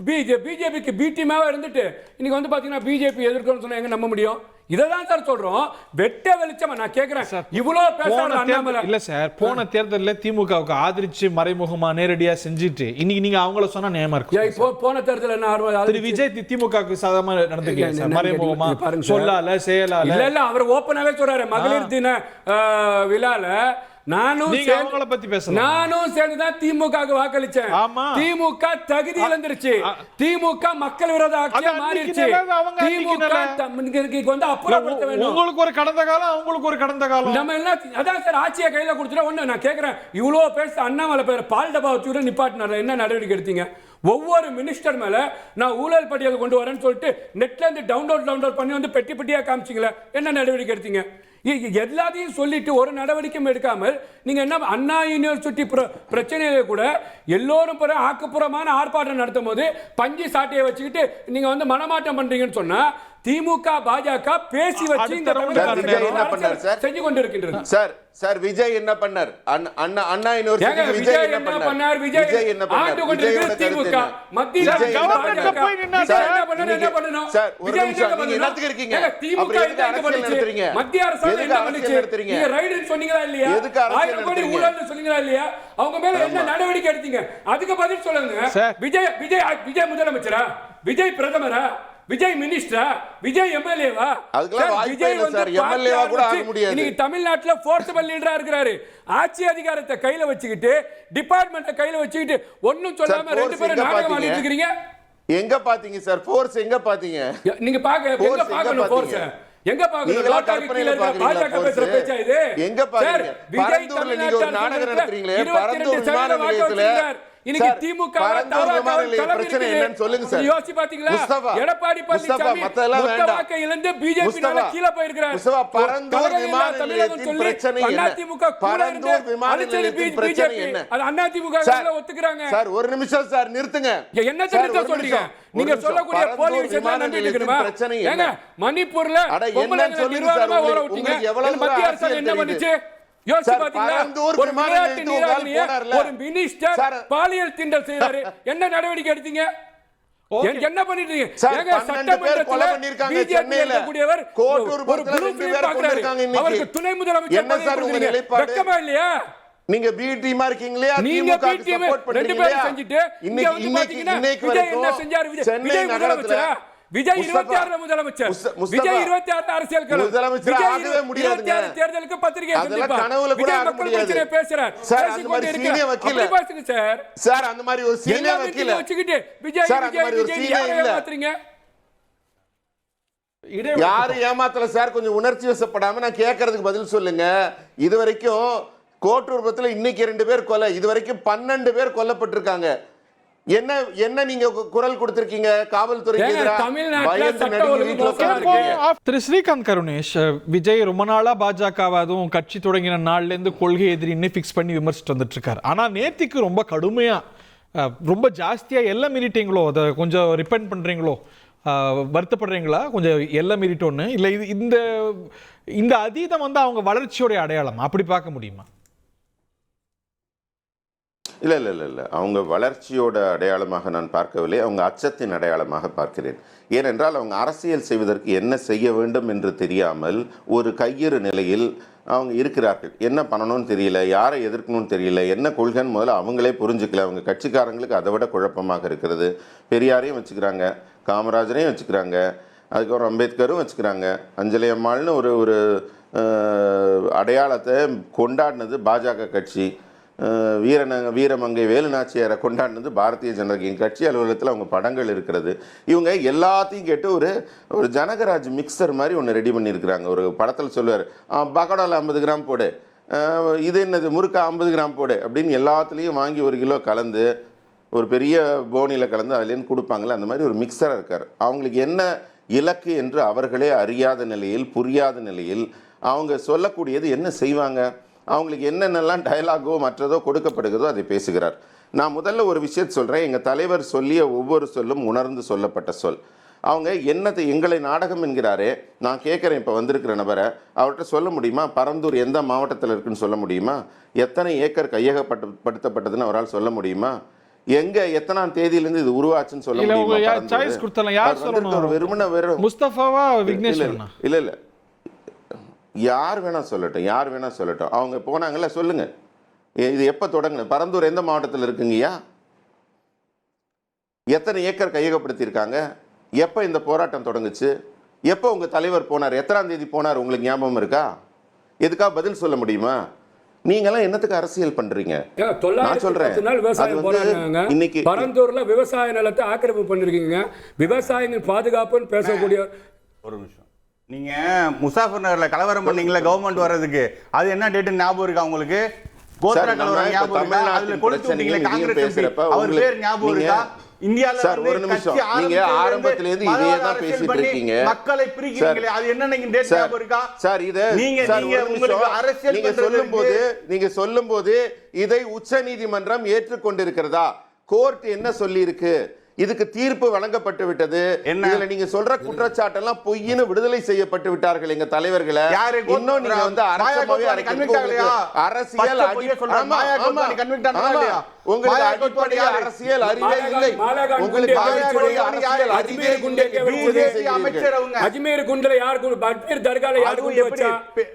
பிஜேபிக்கு பி டீமாவே இருந்துட்டு இன்னைக்கு வந்து பாத்தீங்கன்னா பிஜேபி எதிர்க்கணும்னு சொன்னா எங்க நம்ப முடியும்? இததான் சார் சொல்றோம், வெட்ட வெளிச்சமா. நான் கேக்குறேன் சார், இவ்வளவு பேசுறாங்க அண்ணாமலை. இல்ல சார், போன தேர்தலில் திமுகவுக்கு ஆதரிச்சு மறைமுகமா நேரடியா செஞ்சுட்டு இன்னைக்கு நீங்க அவங்கள சொன்னா நியமா இருக்கு. போன தேர்தல் விஜய் திமுகவுக்கு சாதமா நடந்துக்கீங்க, மறைமுகமா சொல்லால செயலால. இல்ல அவர் ஓப்பனாவே சொல்றாரு, மகளிர் தின விழால நானும் சேர்ந்துதான் திமுக வாக்களிச்சேன். திமுக தகுதி இழந்துருச்சு, திமுக மக்கள் விரோத ஆட்சியா மாறிடுச்சு. திமுக வந்து அப்புறப்படுத்த வேண்டும். உங்களுக்கு ஒரு கடந்த காலம், அவங்களுக்கு ஒரு கடந்த காலம். நம்ம எல்லாம் அதான் சார், ஆட்சியை கையில கொடுத்துட்டா ஒண்ணு. நான் கேட்கிறேன், இவ்வளவு பேச அண்ணாமலை பேர் பால் டப்பா வச்சு நிப்பாட்டினார், என்ன நடவடிக்கை எடுத்தீங்க? ஒவ்வொரு மினிஸ்டர் மேல நான் ஊழல் பட்டியல் கொண்டு வரேன்னு சொல்லிட்டு நெட்ல இருந்து டவுன்லோட் பண்ணி வந்து பெட்டி பெட்டியா காமிச்சிங்களா, என்ன நடவடிக்கை எடுத்தீங்க? எல்லாத்தையும் சொல்லிட்டு ஒரு நடவடிக்கையும் எடுக்காமல் நீங்க என்ன அண்ணா யூனிவர்சிட்டி பிரச்சனையில கூட எல்லோரும் ஆக்கப்பூர்வமான ஆர்ப்பாட்டம் நடத்தும் போது பஞ்சு சாட்டையை வச்சுக்கிட்டு நீங்க வந்து மனமாட்டம் பண்றீங்கன்னு சொன்னா திமுக பாஜக பேசி வச்சு செஞ்சு கொண்டிருக்கின்றது. சார் விஜய் என்ன பண்ணார்? அண்ணா யூனிவர்சிட்டி விஜய் என்ன பண்ணார்? விஜய் என்ன பண்ணார்? திமுக மத்திய கவர்மெண்ட்ல போய் நின்னா என்ன பண்ணனும்? சார் ஒரு நிமிஷம், நீங்க என்னத்துக்கு இருக்கீங்க? திமுக என்ன பண்ணுச்சு? மத்திய அரசாங்கம் என்ன பண்ணுச்சு? நீங்க ரைடுன்னு சொன்னீங்களா இல்லையா? 1000 கோடி ஊழல்னு சொன்னீங்களா இல்லையா? அவங்க மேல என்ன நடவடிக்கை எடுத்தீங்க? அதுக்கு பதில் சொல்லுங்க. விஜய் முதலமைச்சரா? விஜய் பிரதமரா? விஜய் மினிஸ்டரா? விஜய் எம்எல்ஏவா? விஜய் வந்து எம்எல்ஏவா கூட ஆக முடியாது. நீங்க தமிழ்நாட்டுல ஃபோர்ஸபிள் லீடரா இருக்கிறாரு. ஆட்சி அதிகாரத்தை கையில வச்சுக்கிட்டு டிபார்ட்மெண்ட்டை கையில வச்சுக்கிட்டு ஒண்ணும் சொல்லாம ரெண்டு பேரும் நாடகம் ஆடிட்டு இருக்கீங்க. எங்க பாத்தீங்க சார் ஃபோர்ஸ்? எங்க பாத்தீங்க? நீங்க எங்க பார்க்கணும் ஃபோர்ஸ்? எங்க பாக்குறீங்க? பாஜக பேசுற பேச்சா இது? எங்க பாக்குறீங்க? பரந்தூர்ல நீங்க ஒரு நாடகம் நடத்துறீங்களே, பரந்தூர் விமான நிலையத்துல இன்னைக்கு திமுக பிரச்சனை என்னன்னு சொல்லுங்க சார். யோசி பாத்தீங்களா? எடப்பாடி பழனிசாமி மொத்தமாக இழந்து பிஜேபினால கீழ போயிருக்கார். பரந்தூர் விமான நிலையத்தின் பிரச்சனை என்ன? பரந்தூர் விமான நிலையத்தின் பிரச்சனை என்ன? அது அண்ணா திமுக ஒத்துக்குறாங்க. சார் ஒரு நிமிஷம் சார், நிறுத்துங்க. என்ன நிறுத்த சொல்றீங்க? நீங்க சொல்லக்கூடிய போலி விஷயத்தை நம்பிட்டு இருக்கணுமா? ஏங்க மணிப்பூர்ல என்ன சொல்லுங்க சார், உங்களுக்கு எவ்வளவு மத்திய அரசு என்ன பண்ணுச்சு? ஒரு மினிஸ்டர் பாலியல் தீண்டல் செய்யறாரு, என்ன நடவடிக்கை எடுத்தீங்க? என்ன பண்ணிட்டு இருக்கீங்க? அவருக்கு துணை முதலமைச்சர் வெக்கமா இல்லையா? நீங்க பி டீமா இருக்கீங்களா? திமுக சப்போர்ட் பண்றீங்களா? ரெண்டு பேரும் செஞ்சிட்டு இன்னைக்கு வந்து பாத்தீங்கன்னா விஜய் என்ன செஞ்சாரு? விஜய் முதலமைச்சரா? விஜய் முஸ்தபா, 26 முதலமைச்சர். முஸ்தபா, விஜய் 26 அரசியல் களம். முதலமைச்சர் விஜய் ஆகவே முடியாதுங்க. 26 தேர்தலுக்கு பத்திரிகை அதெல்லாம் சந்திப்பார். கனவுல கூட விஜய் ஆக மக்கள் முடியாது. பிரச்சனை பேசுறார். சார், பேசிக் அந்த கொண்டு மாதிரி இருக்கிறார். சீனே வைக்கல. அப்படி பேசுங்க சார். சார் அந்த மாதிரி ஒரு சீனே எல்லா வைக்கல மீட்டிங்கும் வச்சுக்கிட்டு விஜய் சார், அந்த மாதிரி ஒரு விஜய் சீனே யாரை இல்ல. ஏமாத்துறீங்க? யாரு ஏமாத்தல சார், கொஞ்சம் உணர்ச்சி வசப்படாம நான் கேட்கறதுக்கு பதில் சொல்லுங்க. இது வரைக்கும் கோட்டூர்புரத்துல இன்னைக்கு 2 பேர் கொலை, இது வரைக்கும் 12 பேர் கொல்லப்பட்டிருக்காங்க. என்ன என்ன நீங்க குரல் கொடுத்திருக்கீங்க காவல்துறைக்கு ஏங்க, எதிரா? தமிழ்நாட்டுல பயந்து சட்ட நடுங்கி ஒழுங்கு வீட்டுல மோசமா உட்கார்ந்து திரு ஸ்ரீகாந்த் கருணேஷ், விஜய் ரொம்ப நாளா பாஜகவை அதுவும் கட்சி தொடங்கின நாள்ல இருந்து கொள்கை எதிரின்னு ஃபிக்ஸ் பண்ணி விமர்சிட்டு வந்துட்டு இருக்காரு. ஆனா நேத்திக்கு ரொம்ப கடுமையா ரொம்ப ஜாஸ்தியா எல்லாம் மீறிட்டீங்களோ, அதை கொஞ்சம் ரிப்பெண்ட் பண்றீங்களோ, வருத்தப்படுறீங்களா? கொஞ்சம் எல்லாம் மீறிட்டோன்னு இல்லை, இது இந்த இந்த அதீதம் வந்து அவங்க வளர்ச்சியோடைய அடையாளம் அப்படி பார்க்க முடியுமா? இல்ல இல்ல இல்ல இல்ல அவங்க வளர்ச்சியோட அடையாளமாக நான் பார்க்கவில்லை, அவங்க அச்சத்தின் அடையாளமாக பார்க்கிறேன். ஏனென்றால் அவங்க அரசியல் செய்வதற்கு என்ன செய்ய வேண்டும் என்று தெரியாமல் ஒரு கையிறு நிலையில் அவங்க இருக்கிறார்கள். என்ன பண்ணணும்னு தெரியல, யாரை எதிர்க்கணும்னு தெரியல, என்ன கொள்கைன்னு முதல்ல அவங்களே புரிஞ்சுக்கல. அவங்க கட்சிக்காரங்களுக்கு அதை விட குழப்பமாக இருக்கிறது. பெரியாரையும் வச்சுக்கிறாங்க, காமராஜரையும் வச்சுக்கிறாங்க, அதுக்கப்புறம் அம்பேத்கரும் வச்சுக்கிறாங்க. அஞ்சலி அம்மாள்னு ஒரு ஒரு அடையாளத்தை கொண்டாடினது பாஜக கட்சி. வீரமங்கை வேலுநாச்சியாரை கொண்டாடினது பாரதிய ஜனதா கட்சி அலுவலகத்தில் அவங்க படங்கள் இருக்கிறது. இவங்க எல்லாத்தையும் கேட்டு ஒரு ஜனகராஜ் மிக்சர் மாதிரி ஒன்று ரெடி பண்ணியிருக்கிறாங்க. ஒரு படத்தில் சொல்லுவார், பக்கோடாவில் 50 கிராம் போடு, இது என்னது முறுக்கா 50 கிராம் போடு அப்படின்னு எல்லாத்துலேயும் வாங்கி 1 கிலோ கலந்து ஒரு பெரிய போனியில் கலந்து அதுலேருந்து கொடுப்பாங்களே, அந்த மாதிரி ஒரு மிக்சராக இருக்கார். அவங்களுக்கு என்ன இலக்கு என்று அவர்களே அறியாத நிலையில், புரியாத நிலையில் அவங்க சொல்லக்கூடியது என்ன செய்வாங்க, அவங்களுக்கு என்னென்னலாம் டயலாகோ மற்றதோ கொடுக்கப்படுகிறதோ அதை பேசுகிறார். நான் முதல்ல ஒரு விஷயத்தை சொல்கிறேன். எங்கள் தலைவர் சொல்லிய ஒவ்வொரு சொல்லும் உணர்ந்து சொல்லப்பட்ட சொல். அவங்க என்னத்தை எங்களை நாடகம் என்கிறாரே, நான் கேட்குறேன் இப்போ வந்திருக்கிற நபரை, அவர்கிட்ட சொல்ல முடியுமா பரந்தூர் எந்த மாவட்டத்தில் இருக்குன்னு சொல்ல முடியுமா? எத்தனை ஏக்கர் கையகப்படுத்தப்பட்டதுன்னு அவரால் சொல்ல முடியுமா? எங்க எத்தனாம் தேதியிலிருந்து இது உருவாச்சுன்னு சொல்ல முடியுமா? முஸ்தபாவா விக்னேஸ்வரனா? இல்ல இல்ல, யார் வேணா சொல்லட்டும், யார் வேணா சொல்லட்டும். அவங்க போனாங்கல்ல, சொல்லுங்க இது எப்ப தொடங்குன? பரந்தூர் எந்த மாவட்டத்தில் இருக்குங்கய்யா? எத்தனை ஏக்கர் கையகப்படுத்தியிருக்காங்க? எப்ப இந்த போராட்டம் தொடங்குச்சு? எப்ப உங்க தலைவர் போனார்? எத்தனாம் தேதி போனார்? உங்களுக்கு ஞாபகம் இருக்கா? எதுக்காக பதில் சொல்ல முடியுமா? நீங்கெல்லாம் என்னத்துக்கு அரசியல் பண்றீங்க? நான் சொல்றேன், இன்னைக்கு பரந்தூர்ல விவசாய நிலத்தை ஆக்கிரமிப்பு பண்ணிருக்கீங்க, விவசாயிகள் பாதுகாப்புன்னு பேசக்கூடிய. ஒரு நிமிஷம், நீங்க முசாஃபர் நகர்ல கலவரம் பண்ணீங்களா கவர்மெண்ட் வர்றதுக்கு, அது என்ன டேட் ஞாபகம் இருக்கா உங்களுக்கு? கோத்ரா கலவரம் ஞாபகம் இருக்கா? அதுல கொளுத்தி விட்டீங்களே காங்கிரஸ் எம்பி, அவர் பேர் ஞாபகம் இருக்கா? இந்தியால சார் ஒரு நிமிஷம், நீங்க ஆரம்பத்துல இருந்து இதே தான் பேசிட்டு இருக்கீங்க. மக்களை பிரிக்கிறீங்களே, அது என்ன நீங்க டேட் ஞாபகம் இருக்கா? சார் இத நீங்க உங்களுக்கு அரசியல் நீங்க சொல்லும்போது இதை உச்சநீதிமன்றம் ஏற்றுக்கொண்டிருக்கிறதா? கோர்ட் என்ன சொல்லி இருக்கு? இதுக்கு தீர்ப்பு வழங்கப்பட்டு விட்டது. இதுல நீங்க சொல்ற குற்றச்சாட்டெல்லாம் பொய்ன்னு விடுதலை செய்யப்பட்டு விட்டார்கள் எங்க தலைவர்களை. இன்னும் நீங்க வந்து அரசியல் உங்களுக்கு அடிப்படையா அரசியல் அறிவே இல்லை. உங்களுக்கு அரசியல் அறிவே அஜ்மீர் குண்டுல யார், அஜ்மீர் தர்கால யார் குண்டு வச்சா,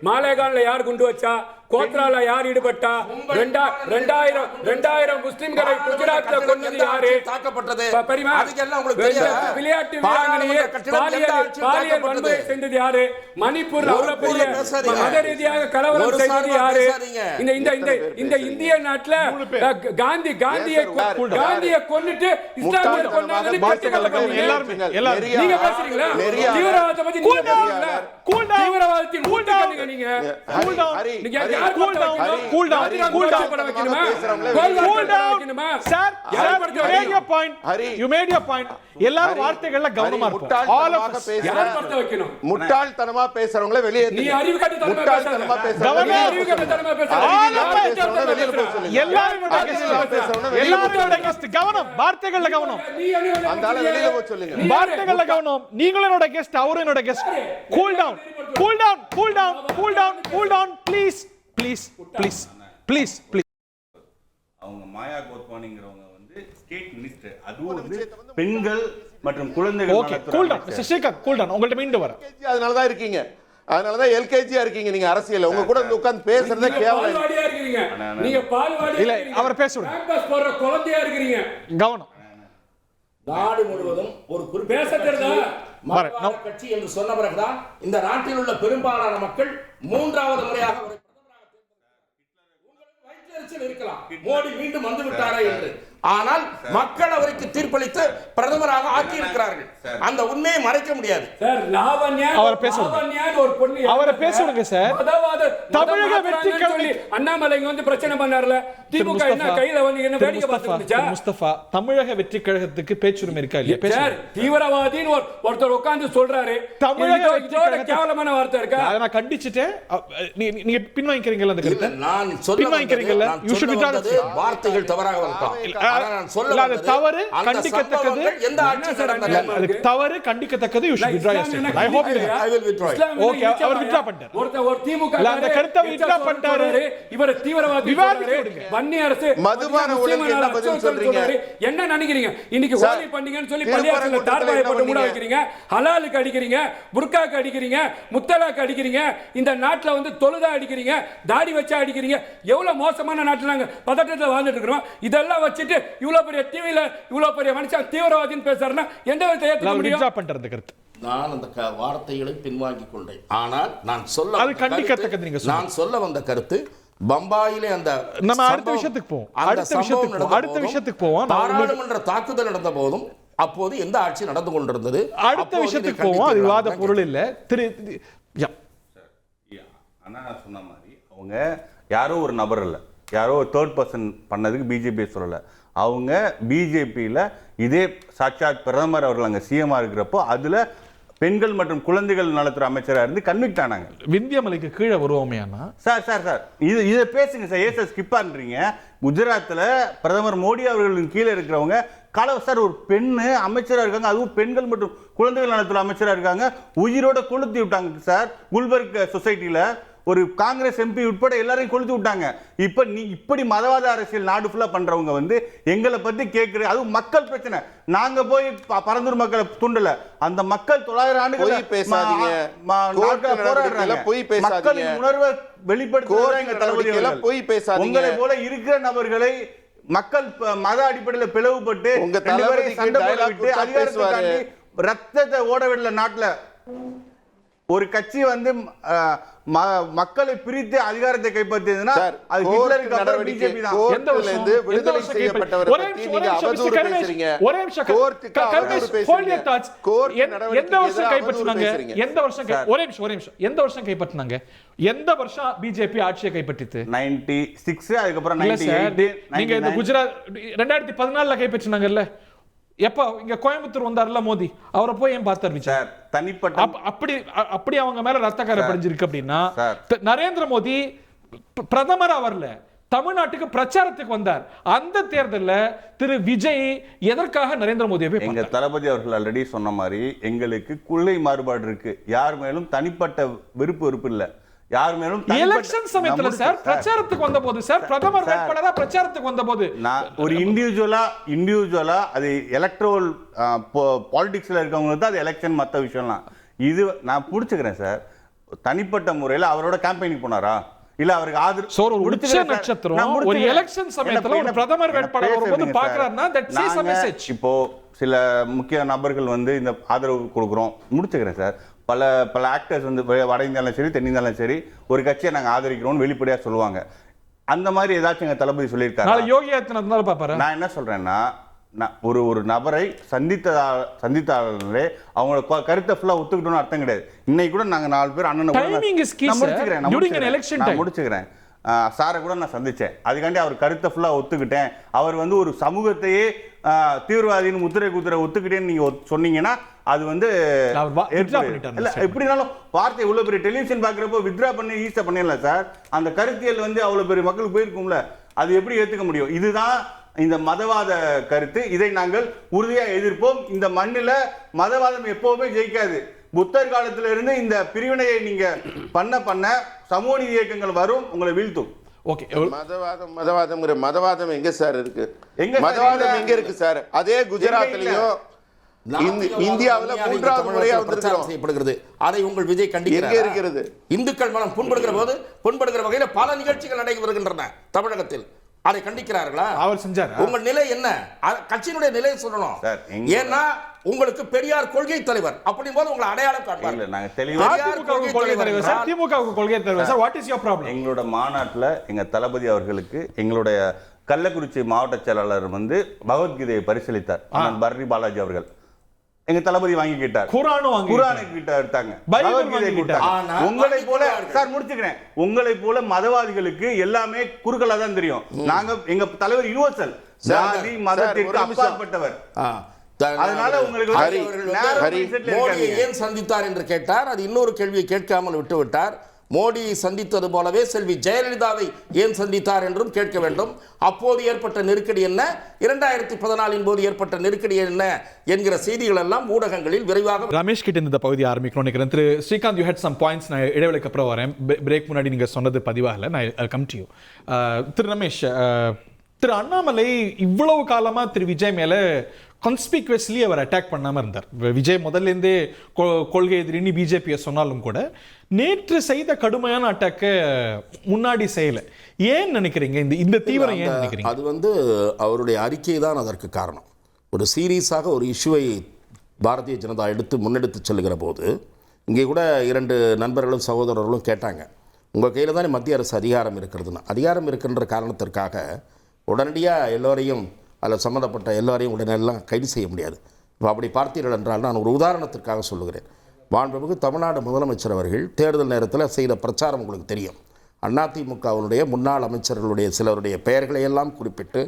மாலேகான்ல யார் குண்டு வச்சா, கோத்ரால யார் ஈடுபட்டா, 2000 முஸ்லிம்களை குஜராத்ல கொன்னது யாரு? தாக்கப்பட்டது விளையாட்டு வீராங்கனையை பாலியல் வன்முறை செஞ்சது யாரு? மணிப்பூர் அவ்வளவு பெரிய மத ரீதியாக கலவரம் செய்தது யாரு? இந்த இந்திய நாட்டுல காந்தியை கொன்னுட்டு இஸ்லாமியர் கொன்னாங்க. நீங்க பேசுறீங்களா? தீவிரவாதத்தை பத்தி நீங்க பேசுறீங்களா? தீவிரவாதத்தின் ஊட்டுக்கண்ணுங்க நீங்க. எல்லாரும் வார்த்தைகள்ல கவனமா இருக்கணும். முட்டாள்தனமா பேசுறவங்கள வெளியே, முட்டாள்தனமா பேசுறவங்க கவனம், வார்த்தைகள்ல கவனம், அந்த ஆளை வெளியில போக சொல்லுங்க. வார்த்தைகள்ல கவனம். நீங்களும் என்னோட கெஸ்ட், அவரும் என்னோட guest. Cool down, cool down, cool down, cool down, cool down, please please please please please. அவங்க மாயா கோத்வானிங்கிறவங்க வந்து ஸ்டேட் மினிஸ்டர், அதுவும் வந்து பெண்கள் மற்றும் குழந்தைகள். Okay, cool down mister Srikanth, cool down. உங்கள்ட்ட மீண்டு வர, அதனால தான் இருக்கீங்க, அதனால தான் எல்கேஜியா இருக்கீங்க நீங்க அரசியல். உங்க கூட உட்கார்ந்து பேசுறதே கேவலம். நீங்க பால்வாடி இல்ல, அவர் பேசுறாரு, கேம்பஸ் போற குழந்தையா இருக்கீங்க. கவனம். நாடு முழுவதும் ஒரு பேச தெரியுதா? மதவாத கட்சி என்று சொன்ன பிறகுதான் இந்த நாட்டில் உள்ள பெரும்பாலான மக்கள் மூன்றாவது முறையாக அவரை வயிற்றெரிச்சல் இருக்கலாம், மோடி மீண்டும் வந்து விட்டாரா என்று. ஆனால் மக்கள் அவருக்கு தீர்ப்பளித்து பிரதமராக ஆக்கி இருக்கிறார்கள். அந்த உண்மையை மறைக்க முடியாது. சார் லாவண்யா அவர் பேசுவாங்க, ஒரு பொண்ணு அவரை பேசுவாங்க சார். தமிழக வெற்றி கழகம் அண்ணாமலை வந்து பிரச்சனை பண்ணார்ல, திமுக என்ன கையில வந்து என்ன வேடிக்கை பார்த்துச்சா? முஸ்தபா, தமிழக வெற்றி கழகத்துக்கு பேச்சுரிமை இருக்கா இல்லையா? சார் தீவிரவாதின்னு ஒருத்தர் உட்கார்ந்து சொல்றாரு, தமிழக இதோட கேவலமான வார்த்தை இருக்கா? அதை நான் கண்டிச்சிட்டேன். நீங்க பின்வாங்கிக்கிறீங்களா அந்த கருத்தை? நான் பின்வாங்கிக்கிறீங்களா? வார்த்தைகள் தவறாக வரலாம். தவறு கண்டிக்கத்தக்கது. எந்த ஆட்சி நடந்தாலும் அதுக்கு தவறு கண்டிக்கத்தக்கது. You should withdraw your statement. I hope you I will withdraw. Okay, our withdraw பண்ணிட்டார். ஒரு திமுக அந்த கருத்தை withdraw பண்ணிட்டாரு. இவர் தீவிரவாதி சொல்றாரு. வன்னி அரசு மதுபான ஊழலுக்கு என்ன பதில் சொல்றீங்க? என்ன நினைக்கிறீங்க? இன்னைக்கு ஹோலி பண்டிகைன்னு சொல்லி பள்ளியாசல தார்பாயை போட்டு மூட வைக்கிறீங்க, ஹலாலுக்கு அடிக்கிறீங்க, புர்காக்கு அடிக்கிறீங்க, முத்தலாக்கு அடிக்கிறீங்க, இந்த நாட்டுல வந்து தொழுதா அடிக்கிறீங்க, தாடி வச்சா அடிக்கிறீங்க. எவ்வளவு மோசமான நாட்டுல நாங்க பதட்டத்துல வாழ்ந்துட்டு இருக்கிறோம். இதெல்லாம் வச்சுட்டு இவ்வளவு பெரிய டிவில இவ்வளவு பெரிய மனுஷன் தீவிரவாதின்னு பேசுறாருன்னா எந்த விதத்தை ஏத்துக்க முடியும்? பண்றது கருத்து. நான் அந்த வார்த்தைகளை பின்வாங்கிக் கொண்டேன். ஆனால் நான் சொல்ல அது கண்டிக்கத்தக்கது. நீங்க நான் சொல்ல வந்த கருத்து பம்பாயிலே அந்த நம்ம அடுத்த விஷயத்துக்கு போவோம். அடுத்த விஷயத்துக்கு போவோம். பாராளுமன்ற தாக்குதல் நடந்த போதும் அப்போது எந்த ஆட்சி நடந்து கொண்டிருந்தது? அடுத்த விஷயத்துக்கு போவோம். அது விவாத பொருள் இல்ல. அண்ணா சொன்ன மாதிரி அவங்க யாரோ ஒரு நபர் இல்லை, யாரோ ஒரு தேர்ட் பர்சன் பண்ணதுக்கு பிஜேபி சொல்லலை. அவங்க பிஜேபியில் இதே சாட்சாத் பிரதமர் அவர்கள் அங்கே சிஎம்மாக இருக்கிறப்போ அதில் பெண்கள் மற்றும் குழந்தைகள் நலத்துறை அமைச்சராக இருந்து கன்விக்ட் ஆனாங்க. விந்தியமலைக்கு கீழே வருவோமையானா சார் இதை பேசுங்க சார். ஏன் சார் ஸ்கிப் பண்ணுறீங்க? குஜராத்தில் பிரதமர் மோடி அவர்களின் கீழே இருக்கிறவங்க சார் ஒரு பெண்ணு அமைச்சராக இருக்காங்க, அதுவும் பெண்கள் மற்றும் குழந்தைகள் நலத்துறை அமைச்சராக இருக்காங்க, உயிரோட கொளுத்தி விட்டாங்க சார். குல்பர்க் சொசைட்டியில் ஒரு காங்கிரஸ் எம்பி உட்பட எல்லாரையும் கொளுத்து விட்டாங்க. இப்ப நீ இப்படி மதவாத அரசியல் நாடு ஃபுல்லா பண்றவங்க வந்து எங்களை பத்தி கேட்கிற, அது மக்கள் பிரச்சனை. நாங்க போய் பரந்தூர் மக்களை தூண்டல. அந்த மக்கள் 900 ஆண்டுகள் போராடுறாங்க. மக்களின் உணர்வை வெளிப்படுத்த உங்களை போல இருக்கிற நபர்களை மக்கள் மத அடிப்படையில் பிளவுபட்டு சண்டை போட்டு அதிகாரத்தை ரத்தத்தை ஓட விடல. நாட்டுல ஒரு கட்சி வந்து மக்களை பிரித்து அதிகாரத்தை கைப்பற்றியதுன்னா அது ஹிட்லருக்கு அப்புறம் பிஜேபி தான். கோர்ட்ல இருந்து விடுதலை செய்யப்பட்டவரை பத்தி நீங்க அவதூறு பேசுறீங்க. ஒரே நிமிஷம் கோர்ட்டுக்கு அவதூறு பேசுறீங்க. கோர்ட் எந்த வருஷம் கைப்பற்றினாங்க? எந்த வருஷம்? ஒரே நிமிஷம் எந்த வருஷம் கைப்பற்றினாங்க? எந்த வருஷம் பிஜேபி ஆட்சியை கைப்பற்றிது? 96. அதுக்கப்புறம் 98. நீங்க இந்த குஜராத் 2014ல கைப்பற்றினாங்கல்ல. எப்ப இங்க கோயம்புத்தூர் வந்தார்ல மோடி, அவரை போய் ஏன் பார்த்தார் சார்? தனிப்பட்ட அப்படி அவங்க மேல ரத்தக்கார படிஞ்சிருக்கு அப்படின்னா நரேந்திர மோடி பிரதமரா வரல, தமிழ்நாட்டுக்கு பிரச்சாரத்துக்கு வந்தார். அந்த தேர்தலில் திரு விஜய் எதற்காக நரேந்திர மோடியை எங்க தளபதி அவர்கள் ஆல்ரெடி சொன்ன மாதிரி எங்களுக்கு கொள்கை மாறுபாடு இருக்கு. யார் மேலும் தனிப்பட்ட வெறுப்பு இல்லை. யார் மேலும் எலெக்ஷன் சமயத்துல சார் பிரச்சாரத்துக்கு வந்தபோது சார் பிரதமர் வேட்பாளரா பிரச்சாரத்துக்கு வந்தபோது நான் ஒரு இண்டிவிஜுவலா அது எலக்ட்ரல் பாலிடிக்ஸ்ல இருக்கவங்களுக்கு தான் அது எலெக்ஷன். மற்ற விஷயம்லாம் இது நான் புடிச்சுக்கிறேன் சார். தனிப்பட்ட முறையில் அவரோட கேம்பெயினிங் போனாரா இல்ல அவருக்கு ஆதரவு உச்ச நட்சத்திரம் ஒரு எலெக்ஷன் சமயத்துல ஒரு பிரதமர் வேட்பாளர் வரும்போது பார்க்கறாருன்னா தட் சேஸ் a message. இப்போ சில முக்கிய நபர்கள் வந்து இந்த ஆதரவு கொடுக்குறோம். முடிச்சுக்கிறேன் சார். பல ஆக்டர்ஸ் வந்து வட இந்தியாலும் சரி தென்னிந்தியாலும் சரி ஒரு கட்சியை நாங்கள் ஆதரிக்கிறோம் வெளிப்படையாக சொல்லுவாங்க. அந்த மாதிரி ஏதாச்சும் எங்கள் தளபதி சொல்லியிருக்காரு. யோகி ஆதித்யநாத் பார்ப்பாரு. நான் என்ன சொல்றேன்னா ஒரு நபரை சந்தித்தாலே அவங்களோட கருத்தை ஃபுல்லாக ஒத்துக்கிட்டோம்னு அர்த்தம் கிடையாது. இன்னைக்கு கூட நாங்கள் 4 பேர் அண்ணன் முடிச்சுக்கிறேன். சாரை கூட நான் சந்திச்சேன். அதுக்காண்டி அவர் கருத்தை ஃபுல்லாக ஒத்துக்கிட்டேன். அவர் வந்து ஒரு சமூகத்தையே தீவிரவாதின்னு முத்திரை குதிரை ஒத்துக்கிட்டேன்னு நீங்க சொன்னீங்கன்னா அது வந்து எப்படினாலும் வார்த்தை இவ்வளவு பெரிய டெலிவிஷன் பாக்குறப்போ வித்ரா பண்ணி ஈஸியா பண்ணிடலாம் சார். அந்த கருத்தியல் வந்து அவ்வளவு பெரிய மக்களுக்கு போயிருக்கும்ல, அது எப்படி ஏத்துக்க முடியும்? இதுதான் இந்த மதவாத கருத்து. இதை நாங்கள் உறுதியாக எதிர்ப்போம். இந்த மண்ணில் மதவாதம் எப்பவுமே ஜெயிக்காது. புத்தர் காலத்துல இருந்து இந்த பிரிவினையை நீங்க பண்ண சமூக நீதி இயக்கங்கள் வரும், உங்களை வீழ்த்தும். ஓகே, மதவாதம் எங்க சார் இருக்கு? மதவாதம் எங்க இருக்கு சார்? அதே குஜராத்லயும் இந்தியாவுல 3வது முறையா பிரச்சாரம் செய்யப்படுகிறது. அதை உங்கள் விஜய் கண்டிக்கிறது. இந்துக்கள் மனம் புண்படுகிற வகையில் பல நிகழ்ச்சிகள் நடைபெறுகின்றன தமிழகத்தில். அதை கண்டிக்கிறார்களா? அவர் செஞ்சாரா? உங்கள் நிலை என்ன? கட்சியினுடைய நிலையை சொல்லணும். ஏன்னா உங்களுக்கு பெரியார் கொள்கை தலைவர் அப்படின் போது உங்களை அடையாளம் காட்டுவார். இல்ல, நாங்க தெளிவா எங்களோட மாநாட்டில் எங்க தளபதி அவர்களுக்கு எங்களுடைய கள்ளக்குறிச்சி மாவட்ட செயலாளர் வந்து பகவத்கீதையை பரிசீலித்தார். பர்ரி பாலாஜி அவர்கள் எங்க தளபதி வாங்கி கேட்டார். குர்ஆனை கிட்ட எடுத்தாங்க, பகவத்கீதை கிட்டாங்க. உங்களை போல சார் முடிச்சுக்கிறேன், உங்களை போல மதவாதிகளுக்கு எல்லாமே குறுக்கலா தான் தெரியும். நாங்க எங்க தலைவர் யுனிவர்சல், ஜாதி மதத்திற்கு அப்பாற்பட்டவர். அதனால உங்களுக்கு மோடியை ஏன் சந்தித்தார் என்று கேட்டார். அது இன்னொரு கேள்வியை கேட்காமல் விட்டு விட்டார். மோடியை சந்தித்தது போலவே செல்வி ஜெயலலிதாவை ஏன் சந்தித்தார் என்றும் கேட்க வேண்டும். அப்போது ஏற்பட்ட நெருக்கடி என்ன, 2014 போது ஏற்பட்ட நெருக்கடி என்ன என்கிற செய்திகள் எல்லாம் ஊடகங்களில் விரைவாக. ரமேஷ் கிட்ட இந்த பகுதி ஆரம்பிக்கணும் நினைக்கிறேன். திரு Srikanth, you had some points. நான் இடைவெளிக்கு அப்புறம் வரேன். பிரேக் முன்னாடி நீங்க சொன்னது பதிவாகல, நான் கம் டு யூ. திரு ரமேஷ், திரு அண்ணாமலை இவ்வளவு காலமா திரு விஜய் மேல கான்ஸ்பிக்வஸ்லி அவர் அட்டாக் பண்ணாமல் இருந்தார். விஜய் முதல்லேருந்தே கொள்கை எதிரின்னு பிஜேபியை சொன்னாலும் கூட நேற்று செய்த கடுமையான அட்டாக்கை முன்னாடி செய்யலை. ஏன் நினைக்கிறீங்க? இந்த தீவிரம் ஏன் நினைக்கிறீங்க? அது வந்து அவருடைய அறிக்கை தான் அதற்கு காரணம். ஒரு சீரியஸாக ஒரு இஷ்யூவை பாரதிய ஜனதா முன்னெடுத்து செல்லுகிற போது இங்கே கூட 2 நண்பர்களும் சகோதரர்களும் கேட்டாங்க, உங்கள் கையில் தானே மத்திய அரசு அதிகாரம் இருக்கிறதுனா. அதிகாரம் இருக்கின்ற காரணத்திற்காக உடனடியாக எல்லோரையும் அதில் சம்மந்தப்பட்ட எல்லாரையும் உடனெல்லாம் கைது செய்ய முடியாது. இப்போ அப்படி பார்த்தீர்கள் என்றால் நான் ஒரு உதாரணத்திற்காக சொல்லுகிறேன். மாண்புமிகு தமிழ்நாடு முதலமைச்சர் அவர்கள் தேர்தல் நேரத்தில் செய்த பிரச்சாரம் உங்களுக்கு தெரியும். அதிமுகவினுடைய முன்னாள் அமைச்சர்களுடைய சிலருடைய பெயர்களை எல்லாம் குறிப்பிட்டு,